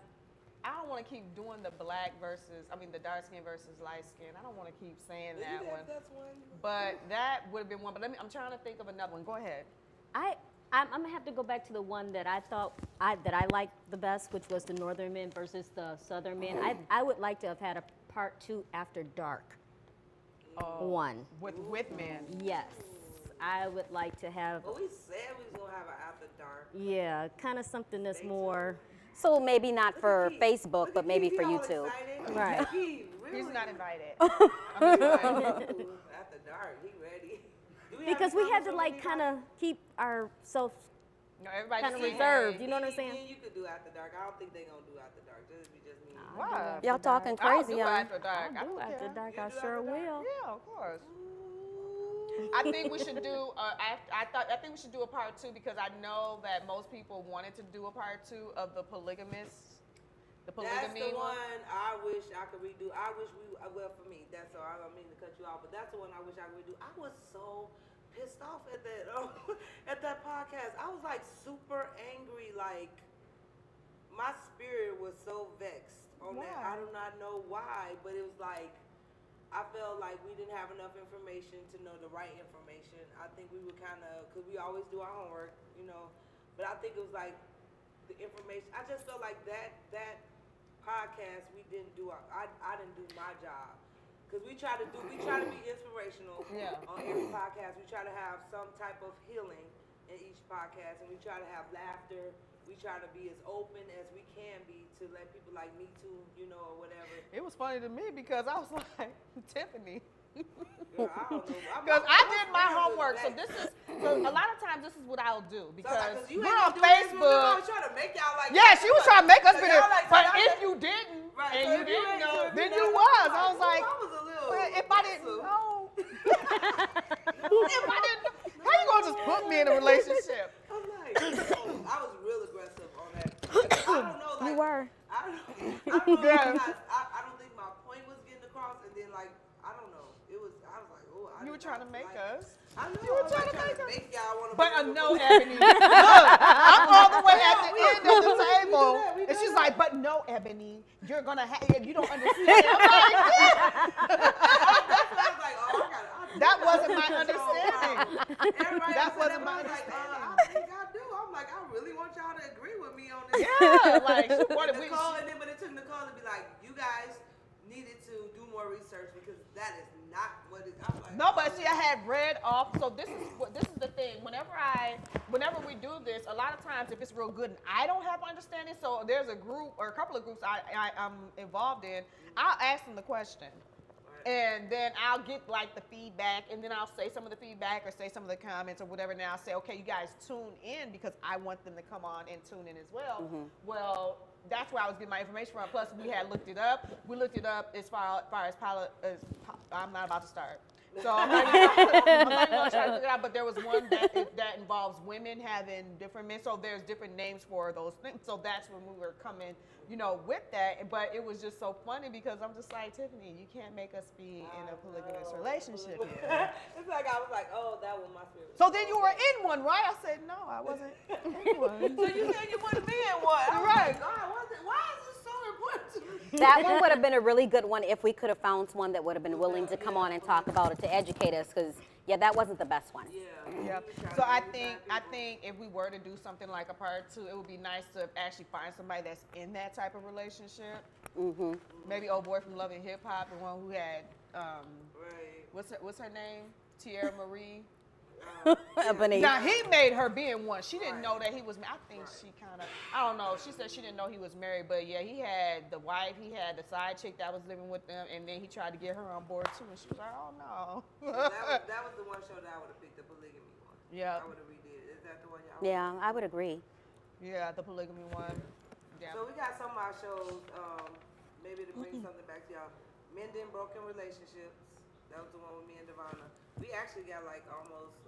I don't want to keep doing the the dark skin versus light skin. I don't want to keep saying that one. That's one. But that would have been one. But I'm trying to think of another one. Go ahead. I'm gonna have to go back to the one that I thought that I liked the best, which was the Northern Men versus the Southern Men. I would like to have had a part 2 after dark. One. With men. Yes, I would like to have. But we said we was gonna have an after dark. Yeah, kind of something that's more. so maybe not for Keith. Facebook, Look but at maybe Keith, for he all YouTube. excited. Right. Keith, really? He's not invited. Ooh, after dark, he ready. Do have Because any we had comments to on like anybody? kind of keep ourselves No, everybody kind of say, reserved. hey. You know what I'm saying? Me and you could do after dark. I don't think they gonna do after dark. Just be just me. Why? Y'all talking I'll crazy, do huh? after dark. I do don't after care. dark. You I do sure after dark? will. Yeah, of course. I think we should do. I think we should do a part 2 because I know that most people wanted to do a part 2 of the polygamists. The That's polygamy the one I wish I could redo. I wish well for me, that's all. I don't mean to cut you off, but that's the one I wish I could redo. I was so pissed off at that at that podcast. I was like super angry. Like my spirit was so vexed on that. I Why? do not know why, but it was like I felt like we didn't have enough information to know the right information. I think we were kind of, because we always do our homework, but I think it was like the information. I just felt like that podcast we didn't do. I didn't do my job because we try to be inspirational on every podcast. We try to have some type of healing in each podcast, and we try to have laughter. We try to be as open as we can be to let people like me too, you know, or whatever. It was funny to me because I was like, Tiffany. Girl, I don't know. Because I did my homework, so a lot of times this is what I'll do because you we're ain't on gonna do this, remember, I Facebook. was trying to make y'all like. Yeah, she was trying to make us So be y'all like- but so y'all if like- you didn't Right, and so you if didn't ain't- know, so if then never- you was. I was ooh, like, I was a little. well, if I didn't aggressive. know, how you gonna just put me in a relationship? I'm like, I was real aggressive on that. I don't know, like, You were. I don't know. Yeah. I don't think my point was getting across, and then like, I don't know. It was. I was like, oh. You were trying to make us. I know. You were I was trying like, to make us. make y'all want to. But no, Ebony. Look, I'm all the way at the end of the table, we and do she's that. like, "But no, Ebony, you're gonna have. You don't understand." I'm like, I was like, oh, I got. that wasn't my understanding. Everybody That else wasn't said my I was like, understanding. I think I do. I'm like, I really want y'all to agree with me on this. Yeah, like she wanted. And Nicole, and then, but it took Nicole to be like, you guys needed to do more research because that is not what it. I'm like, No, but see, I had read off. So this is the thing. Whenever we do this, a lot of times if it's real good and I don't have understanding, so there's a group or a couple of groups I'm involved in, I'll ask them the question. And then I'll get like the feedback, and then I'll say some of the feedback or say some of the comments or whatever. And then I'll say, okay, you guys tune in because I want them to come on and tune in as well. Well, that's where I was getting my information from. Plus, we had looked it up. We looked it up as far as I'm not about to start. So I'm not even going to try to figure it out. But there was one that involves women having different men. So there's different names for those things. So that's when we were coming, with that. But it was just so funny because I'm just like, Tiffany, you can't make us be in a polygamous relationship here. It's like I was like, oh, that was my spirit. So then you were in one, right? I said, no, I wasn't in one. So you said you wanted to be in one. I was Right. like, God, why is this so important to me? That one would have been a really good one if we could have found one that would have been willing to come on and talk about it to educate us. Because that wasn't the best one. Yeah. Yeah. So I think if we were to do something like a part 2, it would be nice to actually find somebody that's in that type of relationship. Mm-hmm. Maybe old boy from Love and Hip Hop, the one who had Right. what's her name? Tierra Marie. Ebony. Now he made her be in one. She didn't know that he was. I think she kind of. I don't know. She said she didn't know he was married, but yeah, he had the wife. He had the side chick that was living with them, and then he tried to get her on board too, and she was like, "Oh no." That was the one show that I would have picked, the polygamy one. Yeah. I would have redid it. Is that the one y'all? Yeah, I would agree. Yeah, the polygamy one. Yeah. So we got some of our shows, maybe to bring something back to y'all. Mending Broken Relationships. That was the one with me and Devonna. We actually got like almost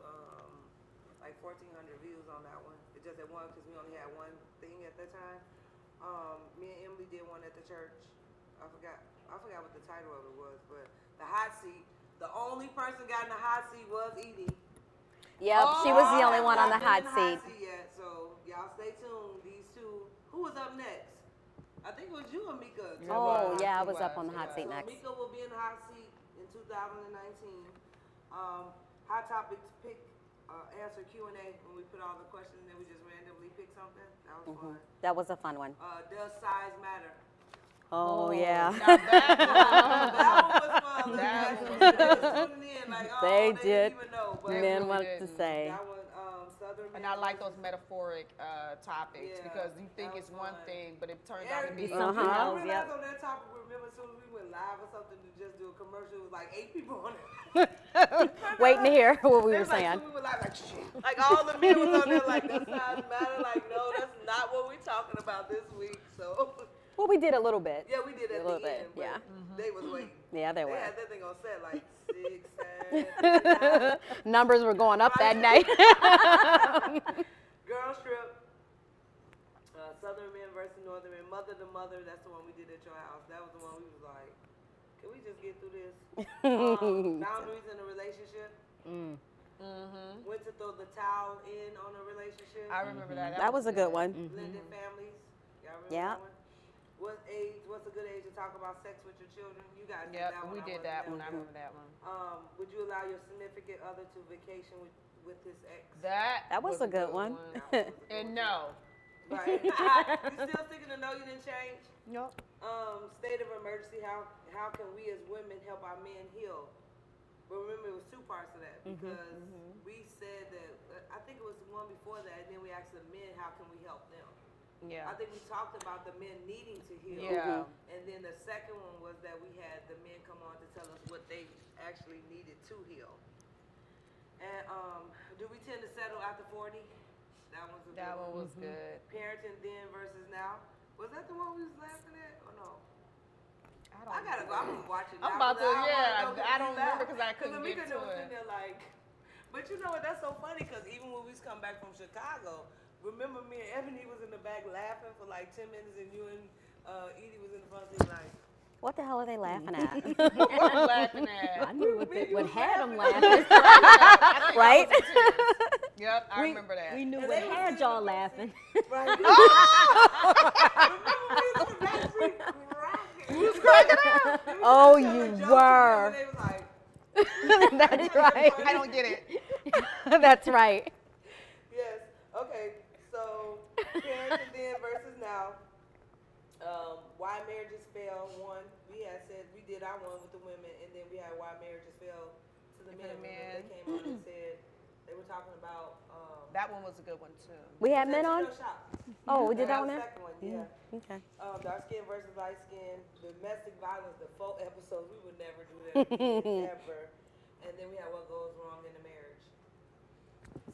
like 1,400 views on that one. It just at one because we only had one thing at that time. Me and Emily did one at the church. I forgot what the title of it was, but the hot seat. The only person got in the hot seat was Edie. Yep, she was the only one on the Not hot been in seat. yet, so y'all stay tuned. These two. Who was up next? I think it was you and Mika. Oh, was. yeah, I It was up was, on the hot yeah. seat So next. Mika will be in the hot seat in 2019. Hot Topics pick, answer Q&A when we put all the questions and then we just randomly pick something. That was fun. That was a fun one. Does size matter? Oh, yeah. Now that That one was fun. That Look, one guys, they was tuning in like, oh, They they did. didn't even know. But Men really wanted to didn't. say. that one, Southern And Men I like those versus- metaphoric topics Yeah, because you think that it's was one fun. thing, but it turns out to be Everything. Uh-huh. I Yep. realized on that topic, remember as soon as we went live or something to just do a commercial, it was like 8 people on it. Waiting to hear what we They were was like, saying. so we were like shit. Like all the men was on there like, that size matter. Like, no, that's not what we're talking about this week. So, Well, we did a little bit. yeah, we did at A little the bit, end. But yeah. they was waiting. Yeah, they They were. had that thing on set like 6, 7, 8, 9. Numbers were going up that night. Girl Strip. Southern Men versus Northern Men. Mother to Mother. That's the one we did at your house. That was the one we was like, can we just get through this? Boundaries in a relationship. Went to throw the towel in on a relationship. I remember that. That was a good one. Blended families. Y'all remember Yeah. that one? What's a good age to talk about sex with your children? You guys did Yep, that one. we I did wasn't that there. one. I remember that one. Would you allow your significant other to vacation with his ex? That That was a good one. That one was a good And one. no. Right. You still sticking to know you didn't change? Yep. State of emergency. How can we as women help our men heal? But remember, it was two parts of that because we said that. I think it was the one before that, and then we asked the men, how can we help them? Yeah. I think we talked about the men needing to heal. Yeah. And then the second one was that we had the men come on to tell us what they actually needed to heal. And do we tend to settle after 40? That one's a That good one was good. Parenting then versus now. Was that the one we was laughing at or no? I I gotta go. I'm gonna watch it now. I'm about to, 'cause yeah. wanna go I don't remember because I Cause couldn't Amika get to was it. sitting there like, but you know what? That's so funny because even when we come back from Chicago, remember me and Ebony was in the back laughing for like 10 minutes, and you and Edie was in the front seat like. What the hell are they laughing at? What were you laughing at? I knew what had them laughing. Right? Yep, I remember that. We knew And what they was had sitting y'all in the front laughing. Right. Remember we was in the back seat cracking. We was cracking up. Oh, you were. They was like. That's right. I don't get it. That's right. Yes. Okay. So parenting then versus now. Why marriages fail. One, we had said we did our one with the women, and then we had why marriages fail to the men. Remember, they came on and said they were talking about. That one was a good one too. We had men on? Shop. Oh, we did that was one the there? second one, yeah. Okay. Dark skin versus light skin, domestic violence, the 4 episodes. We would never do that again, ever. And then we had what goes wrong in the marriage.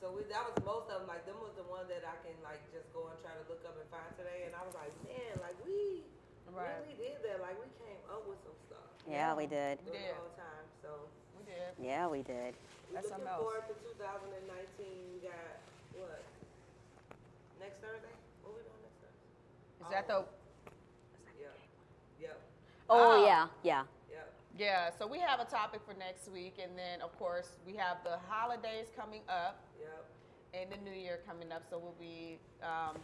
So that was most of them. Like them was the one that I can like just go and try to look up and find today. And I was like, man, like we really did that. Like we came up with some stuff. Yeah, we did. During did. the whole time. So We did. Yeah, we did. we're That's looking something else. forward to 2019. We got what? Next Thursday? What we doing next Thursday? Is that the? Yep. Oh, Oh. yeah, yeah. Yep. Yeah. So we have a topic for next week, and then of course we have the holidays coming up. Yep. And the new year coming up, so we'll be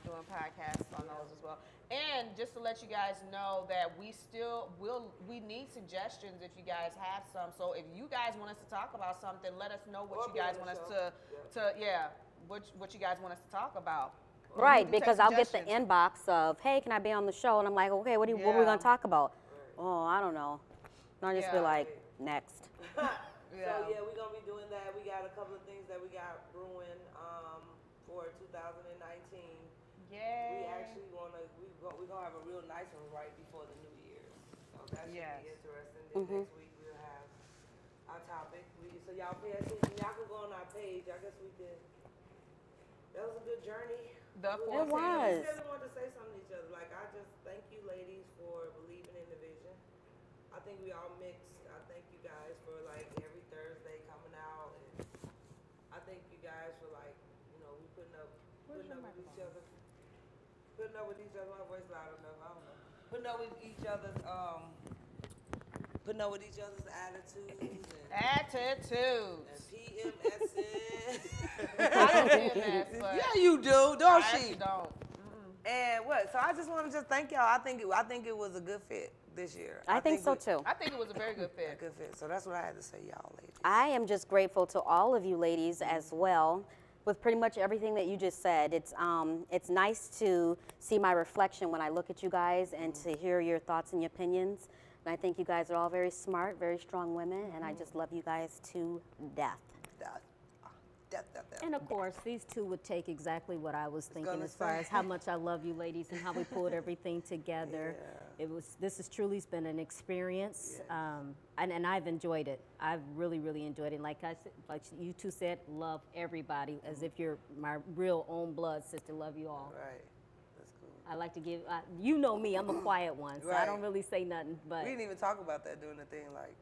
doing podcasts on those as well. And just to let you guys know that we need suggestions if you guys have some. So if you guys want us to talk about something, let us know what Or you be guys on want the us what you guys want us to talk about. Right, We need to take because I'll get the suggestions. inbox of, hey, can I be on the show? And I'm like, okay, what are we going Yeah. to talk about? Oh, I don't know. And I'll just be Yeah. like, next. So Yeah. yeah, we're gonna be doing that. We got a couple of things that we got brewing for 2019. Yeah. We actually we're gonna have a real nice one right before the New Year's. So that should Yes. be interesting. Then next week we'll have our topic. So y'all pay attention. Y'all can go on our page. I guess we did. That was a good journey. The We 14. was. We really wanted to say something to each other. Like I just thank you, ladies, for believing in the vision. I think we all mixed. I thank you guys for like every Thursday coming out, and I thank you guys for like we putting up with each other. Putting up with each other. My voice loud enough. I don't know. Putting up with each other's attitudes and Attitudes. PMSing. I don't PMS, but Yeah, you do, don't I she? actually don't. And what? So I just want to just thank y'all. I think it was a good fit this year. I think so, too. I think it was a very good A fit. good fit. So that's what I had to say, y'all ladies. I am just grateful to all of you ladies as well with pretty much everything that you just said. It's nice to see my reflection when I look at you guys and to hear your thoughts and your opinions. And I think you guys are all very smart, very strong women, and I just love you guys to death. That. And of course, these two would take exactly what I was thinking gonna as far say. as how much I love you ladies and how we pulled everything together. This has truly been an experience, and I've enjoyed it. I've really, really enjoyed it. Like like you two said, love everybody as if you're my real own blood sister. Love you all. Right. That's cool. I like to give. You know me, I'm a quiet one, so I Right. don't really say nothing. But We didn't even talk about that during the thing. Like,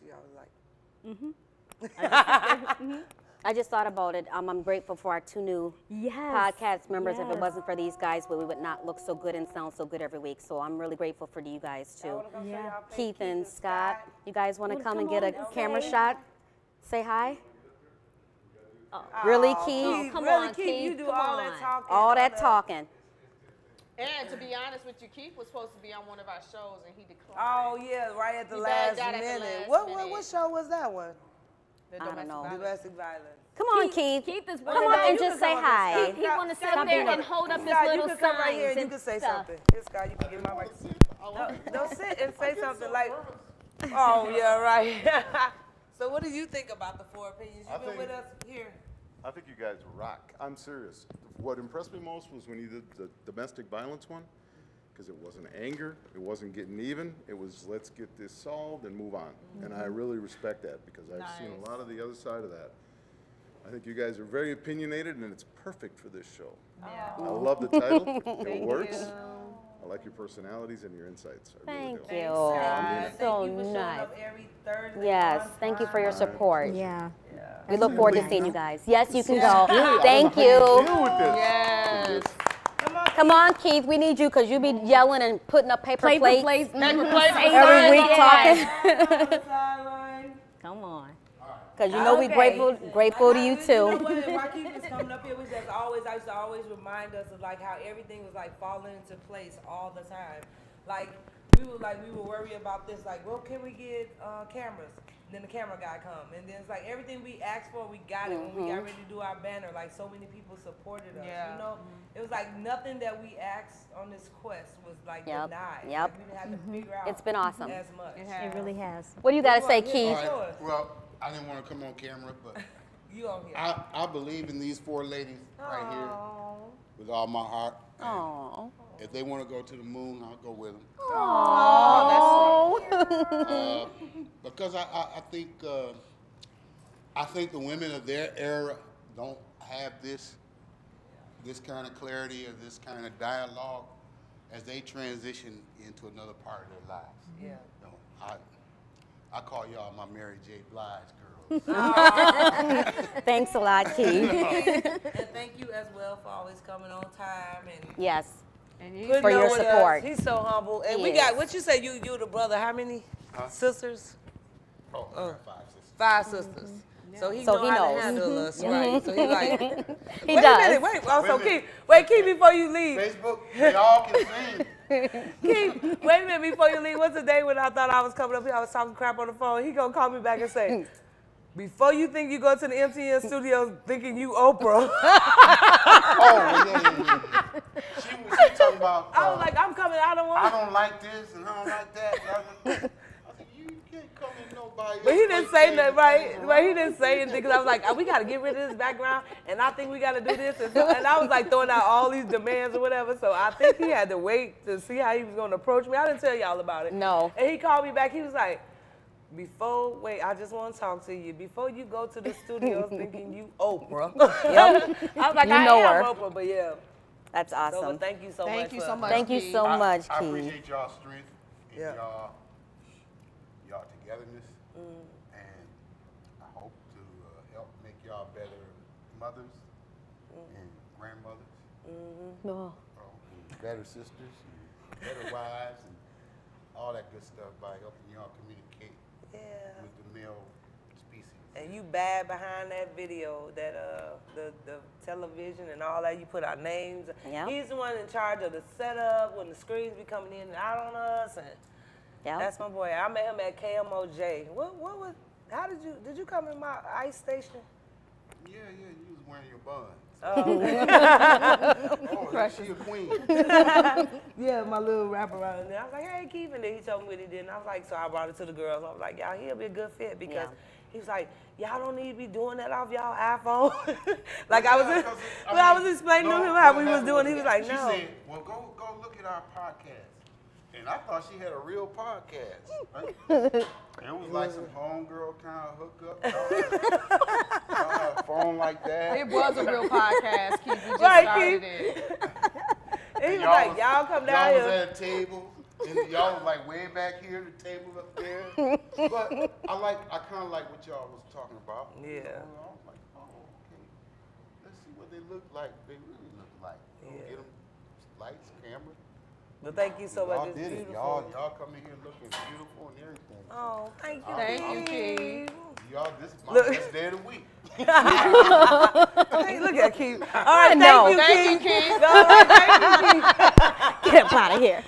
she always like. I just thought about it. I'm grateful for our 2 new yes, podcast members. If it yes. wasn't for these guys, we would not look so good and sound so good every week. So I'm really grateful for you guys I too. wanna come show Yeah. y'all page, Keith and Scott, you guys want to Wanna come and come get a on and camera say- shot? Say hi. Oh. Really, Aw, Keith? come really, on, Keith, Keith, you do come all on. that talking. All that talking. And to be honest with you, Keith was supposed to be on one of our shows, and he declined. Oh yeah, right at the He last backed out at the minute. last What minute. show was that one? The I don't domestic know. violence. Domestic violence. Come on, Keith. Keith is Come on and You just can say come up hi. He want to sit Stop up there being and hold up his Scott, little you can come right here signs and you and can say stuff. something. Here, Scott, you can get my mic. No, sit and say something like, oh, yeah, right. So what do you think about the four opinions? You've been with us here. I think you guys rock. I'm serious. What impressed me most was when you did the domestic violence one, because it wasn't anger, it wasn't getting even, it was let's get this solved and move on. And I really respect that because I've seen a lot of the other side of that. I think you guys are very opinionated and it's perfect for this show. I love the title. It works. I like your personalities and your insights. I really Thank do. you. Thank So you for showing nice. up every Thursday. Yes, on thank you for your time. support. Yeah. We look forward to seeing you guys. Yes, you can go. Thank you. Deal with this. Yes. Come on, Keith. We need you because you be yelling and putting up paper plates Paper plates. every week talking. On the sideline. Come on. Because you know we grateful to you You know too. what? Why keep us coming up here? We just always, I used to always remind us of like how everything was like falling into place all the time. Like we were worried about this. Like, well, can we get cameras? Then the camera guy come, and then it's like everything we asked for, we got it. When we got ready to do our banner, like so many people supported us. Yeah. You know, it was like nothing that we asked on this quest was like Yep. denied. Yep. Like, we didn't have to figure out. It's been awesome. as much. It really has. What do you got to say, Well, Keith? yeah. All right. Well, I didn't want to come on camera, but You on here? I believe in these four ladies right here Aw. with all my heart. And Oh. if they want to go to the moon, I'll go with them. Because I think the women of their era don't have this kind of clarity or this kind of dialogue as they transition into another part of their lives. Yeah. You know, I call y'all my Mary J. Blige girls. Thanks a lot, Keith. And thank you as well for always coming on time and Yes. putting For your up with us. support. He's so humble. And He we got is. what you say. You the brother. How many sisters? Oh, I got 5 sisters. 5 sisters. So he So know he how knows. to handle us, right? So he like. He wait does. a minute. Wait. Oh, so Wait a minute. Keith, before you leave. Facebook, they all can sing. Keith, wait a minute before you leave. What's the day when I thought I was coming up here? I was talking crap on the phone. He gonna call me back and say, before you think you go to the MTN studios thinking you Oprah. Oh, yeah. She talking about, I was like, I'm coming. I don't I want. don't like this and I don't like that. I said, you can't come in nobody But he else's didn't place say and nothing, change right? the But he rules. didn't say anything because I was like, oh, we got to get rid of this background, and I think we got to do this. And I was like throwing out all these demands or whatever. So I think he had to wait to see how he was going to approach me. I didn't tell y'all about it. No. And he called me back. He was like, I just want to talk to you. Before you go to the studios thinking you Oprah. Yep. I was like, You I know am her. Oprah, but yeah. That's So, awesome. but thank you so much. Thank you for- so much. Thank you so much, I Keith. appreciate y'all's strength and Yeah. y'all togetherness. And I hope to help make y'all better mothers and grandmothers, Oh. and better sisters, and better wives, and all that good stuff by helping y'all communicate Yeah. with the male species. And you bad behind that video, that the television and all that. You put our names. Yep. He's the one in charge of the setup when the screens be coming in and out on us. And Yep. that's my boy. I met him at KMOJ. What was? How did you come in my ice station? Yeah, you was wearing your bun. Oh, Oh, she a queen. yeah, my little wraparound. And then I was like, hey, Keith. And then he told me what he did. And I was like, so I brought it to the girls. I was like, y'all, he'll be a good fit because. Yeah. He was like, y'all don't need to be doing that off y'all iPhone. like I was, Yeah, 'cause, when I mean, was explaining to no, him how what we was happened doing, he was like, she no. said, well, go look at our podcast. And I thought she had a real podcast. Right? And it was like some homegirl kind of hookup. Y'all had a phone like that. It was a real podcast, Keith. We just Right, started Keith? it. And he was like, y'all come down Y'all was here. at a table, and y'all was like way back here, the table up there. But I kind of like what y'all was talking about. Yeah. You know, I was like, oh, okay. Let's see what they look like. They really look like. You know, Yeah. Get them lights, camera. But thank you so much. Y'all It's did it. beautiful. Y'all come in here looking beautiful and everything. Oh, thank you. Thank you, Keith. Y'all, this is my Look. best day of the week. Hey, look at Keith. All right, know. thank you, Thank you, Keith. Keith. All right, thank you, Keith. Get up out of here.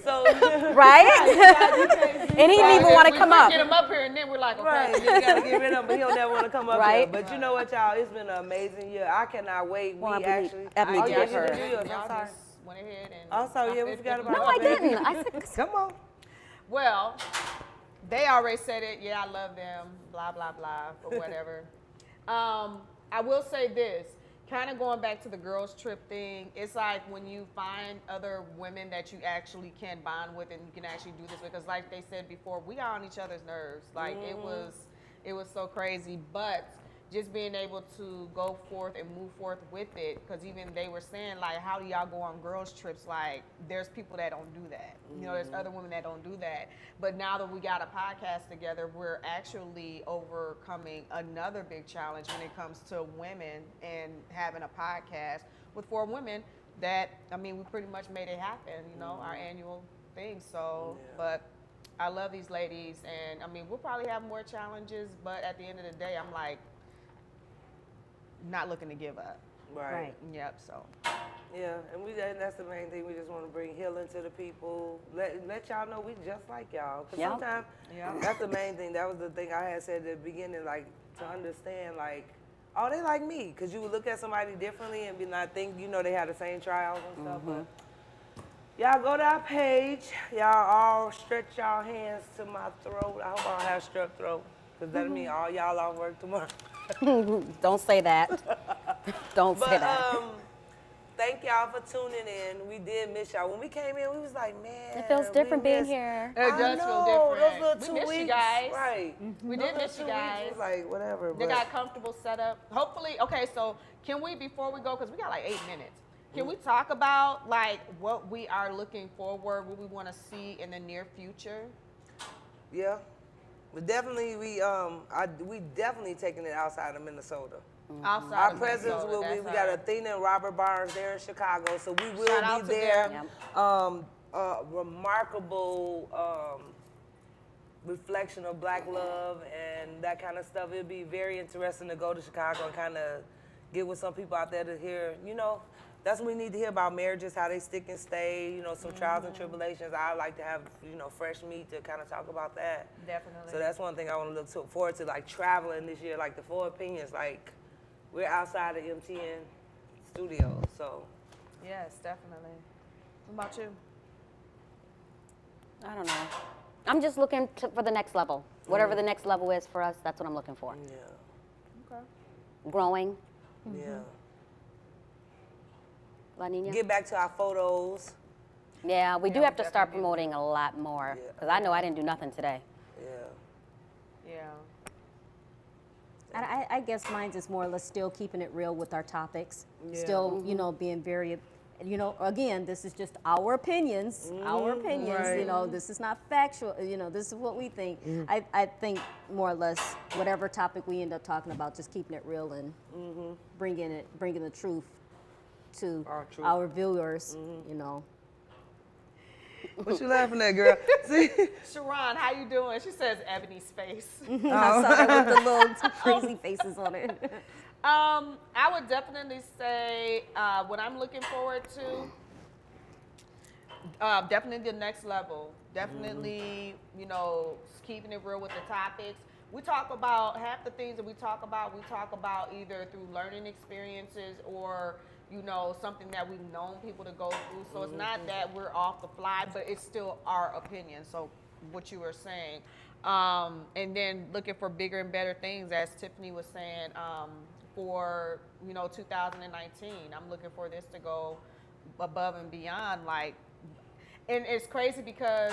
So So right? And he didn't even want to come up. Get him up here, and then we're like, okay. right, you gotta get rid of him, but he'll never want to come up Right. here. But you know what, y'all? It's been an amazing year. I cannot wait. Well, We Ebony- actually. Ebony oh, did yeah, her. you did yours. Y'all I'm sorry. just went ahead and. Also, yeah, we forgot about No, I didn't. I said, Come on. Well, they already said it. Yeah, I love them. Blah blah blah. But whatever. I will say this. Kind of going back to the girls trip thing, it's like when you find other women that you actually can bond with and you can actually do this because like they said before, we are on each other's nerves. Like it was so crazy, but just being able to go forth and move forth with it, because even they were saying like, how do y'all go on girls trips? Like there's people that don't do that. You know, there's other women that don't do that. But now that we got a podcast together, we're actually overcoming another big challenge when it comes to women and having a podcast with 4 women that, I mean, we pretty much made it happen, you know, our annual thing. So, but I love these ladies, and I mean, we'll probably have more challenges, but at the end of the day, I'm like, not looking to give up. Right. Yep. So. Yeah, and that's the main thing. We just want to bring healing to the people. Let y'all know we just like y'all. Because sometimes that's the main thing. That was the thing I had said at the beginning, like to understand, like, oh, they like me. Because you would look at somebody differently and be not think, you know, they had the same trials and stuff. But y'all go to our page. Y'all all stretch y'all hands to my throat. I hope I don't have strep throat. Because that'll mean all y'all off work tomorrow. don't say that. Don't say But that. thank y'all for tuning in. We did miss y'all. When we came in, we was like, man. It feels different we being missed- here. It does feel different. Those little We 2 missed weeks. you guys. Right. We Those did little miss you 2 weeks guys. was like, whatever. They but- got comfortable setup. Hopefully, okay, so can we, before we go, because we got like 8 minutes, can we talk about like what we are looking forward, what we want to see in the near future? Yeah. But definitely, we definitely taking it outside of Minnesota. Outside Our of presence Minnesota, will be, that's we got our- Athena and Robert Barnes there in Chicago, so we will Shout out be to there. them. Remarkable reflection of Black love and that kind of stuff. It'd be very interesting to go to Chicago and kind of get with some people out there to hear, you know, that's what we need to hear about marriages, how they stick and stay, you know, some trials and tribulations. I like to have, you know, fresh meat to kind of talk about that. Definitely. So that's one thing I want to look forward to, like traveling this year, like the 4 Opinions, like we're outside of MTN studios, so. Yes, definitely. What about you? I don't know. I'm just looking for the next level. Whatever the next level is for us, that's what I'm looking for. Yeah, Okay. Growing. yeah. La Nina? Get back to our photos. Yeah, we do we have to start definitely do. promoting a lot more. Yeah. Because I know I didn't do nothing today. Yeah. Yeah. I guess mine's is more or less still keeping it real with our topics. Yeah. Still, you know, being very, you know, again, this is just our opinions, you know, this is not factual, you know, this is what we think. I think more or less whatever topic we end up talking about, just keeping it real and bringing the truth to Our truth. our viewers, you know. What you laughing at, girl? See? Sharon, how you doing? She says Ebony's face. I saw that with the little crazy faces on it. I would definitely say what I'm looking forward to, definitely the next level. Definitely, you know, keeping it real with the topics. We talk about half the things that we talk about either through learning experiences or, you know, something that we've known people to go through. So it's not that we're off the fly, but it's still our opinion. So what you were saying. And then looking for bigger and better things, as Tiffany was saying, for, you know, 2019. I'm looking for this to go above and beyond. Like, and it's crazy because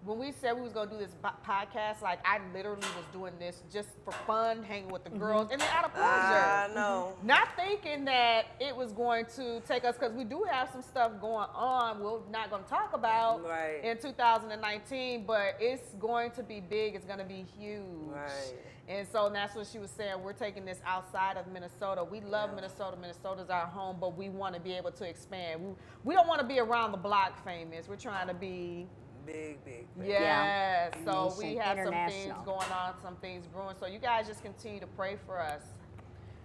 when we said we was gonna do this podcast, like I literally was doing this just for fun, hanging with the girls, and then out of pleasure. I know. Not thinking that it was going to take us, because we do have some stuff going on we're not going to talk about Right. in 2019, but it's going to be big. It's going to be huge. Right. And so that's what she was saying. We're taking this outside of Minnesota. We love Minnesota. Minnesota's our home, but we want to be able to expand. We don't want to be around the block famous. We're trying to be... Big. Yes. So we Nation, have some things international. going on, some things brewing. So you guys just continue to pray for us.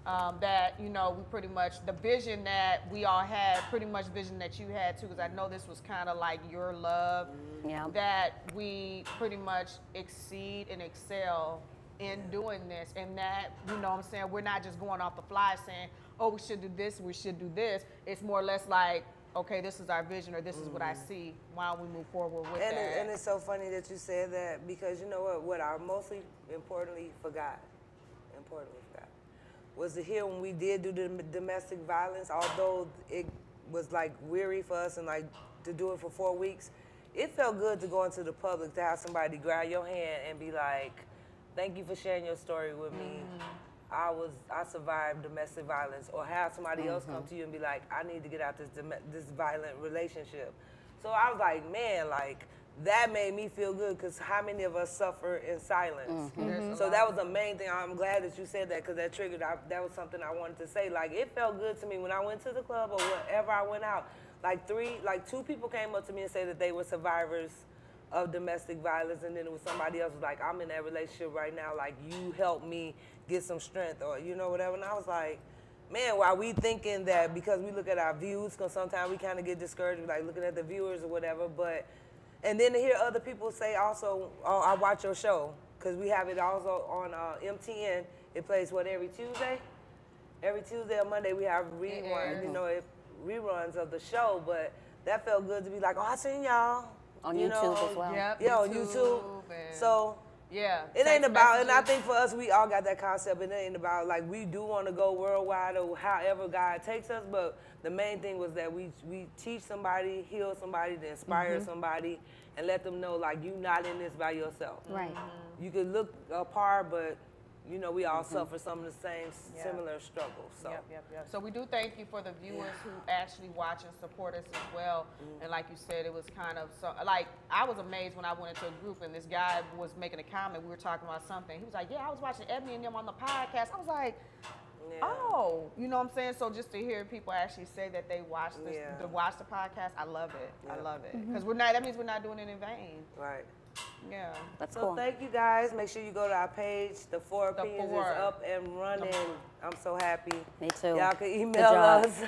that, you know, we pretty much, the vision that we all had, pretty much vision that you had too, because I know this was kind of like your love, Yeah. that we pretty much exceed and excel in doing this, and that, you know what I'm saying, we're not just going off the fly saying, oh, we should do this, we should do this. It's more or less like, okay, this is our vision, or this is what I see. Why don't we move forward with that? And it's so funny that you said that, because you know what I mostly importantly forgot, was to hear when we did do the domestic violence, although it was like weary for us and like to do it for 4 weeks, it felt good to go into the public to have somebody grab your hand and be like, thank you for sharing your story with me. I survived domestic violence, or have somebody else come to you and be like, I need to get out this violent relationship. So I was like, man, like that made me feel good, because how many of us suffer in silence? So that was the main thing. I'm glad that you said that, because that triggered, that was something I wanted to say. Like, it felt good to me when I went to the club or wherever I went out. Like 2 people came up to me and said that they were survivors of domestic violence, and then it was somebody else was like, I'm in that relationship right now, like you helped me get some strength, or you know, whatever. And I was like, man, while we thinking that because we look at our views, because sometimes we kind of get discouraged, like looking at the viewers or whatever, and then to hear other people say also, oh, I watch your show, because we have it also on MTN. It plays, every Tuesday? Every Tuesday or Monday we have reruns, reruns of the show, but that felt good to be like, oh, I seen y'all. On YouTube as well. Yep, Yeah, on YouTube. So yeah, it ain't about, and I think for us, we all got that concept. It ain't about, like, we do want to go worldwide or however God takes us, but the main thing was that we teach somebody, heal somebody, to inspire somebody, and let them know, like, you not in this by yourself. Right. You could look apart, but, you know, we all suffer some of the same similar struggles. So. Yep. So we do thank you for the viewers who actually watch and support us as well. And like you said, it was kind of, so, like, I was amazed when I went into a group and this guy was making a comment. We were talking about something. He was like, yeah, I was watching Ebony and them on the podcast. I was like, oh, you know what I'm saying? So just to hear people actually say that they watch this, to watch the podcast, I love it. I love it. Because that means we're not doing it in vain. Right. Yeah. That's So cool. thank you guys. Make sure you go to our page. The 4 Opinions is up and running. I'm so happy. Me too. Y'all can email job. us.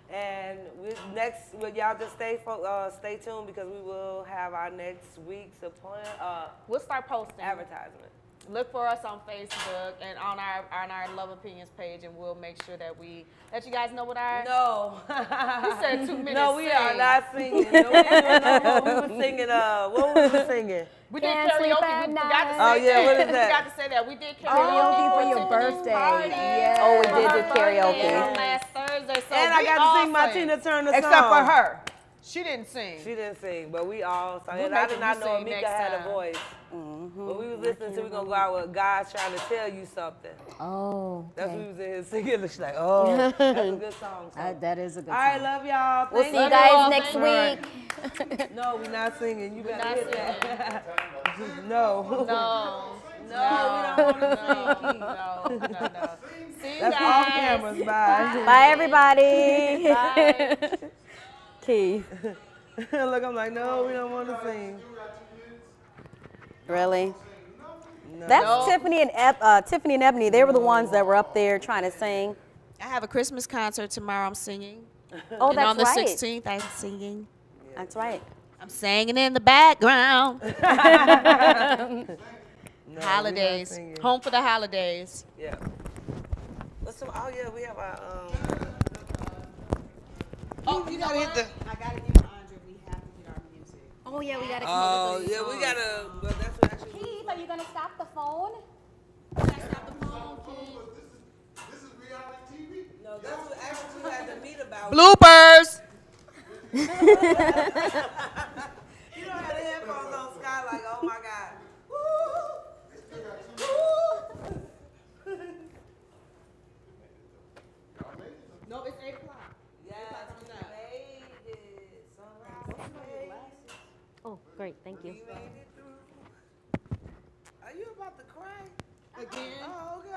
And y'all just stay tuned, because we will have our next week's We'll start posting. advertisement. Look for us on Facebook and on our Love Opinions page, and we'll make sure that we let you guys know what our. No. You said 2 minutes. No, we are not singing. No, we doing no more. We were singing, what were we singing? We did Can't sleep karaoke. at We night. forgot to say Oh, yeah, that. what is We that? forgot to say that. We did karaoke Karaoke for your Tiffany's birthday. party. Yes. Oh, we did For do her birthday karaoke. on last Thursday. So And I we got all to sing my sang. Tina Turner song. Except for her. She didn't sing. She didn't sing, but we all sang. We'll And I make did you not know sing Mika next had a time. voice. But we was listening to, we going to go out with God's trying to tell you something. Oh, That's what okay. we was in here singing. She's like, oh, that's a good song. So. That is a good All right, song. love y'all. We'll Thank see you you guys all. next Thank week. No, we're not singing. You better not hit that. No. No. No, we don't want to sing. No. See you That's guys. off cameras. Bye. Bye, everybody. Bye. Keith. Look, I'm like, no, we don't want to sing. Really? That's Tiffany and Ebony. They were the ones that were up there trying to sing. I have a Christmas concert tomorrow. I'm singing. Oh, And that's on the right. 16th, I'm singing. That's right. I'm singing in the background. No, Holidays. we not singing. Home for the holidays. Yeah. Oh, yeah, we have our, Oh, you gotta hit the. I gotta give Andre. We have to get our music. Oh, yeah, we got to come oh, up with yeah, we got to, well, that's what actually. Keith, are you going to stop the phone? This is reality TV. No, that's what actually we had to meet about. Bloopers. You don't have the headphones on, Sky, like, oh my God. No, it's 8 o'clock. Yes, we made it. Sunrise made it. Oh, great. Thank you. We made it through. Are you about to cry? Again. Oh, okay.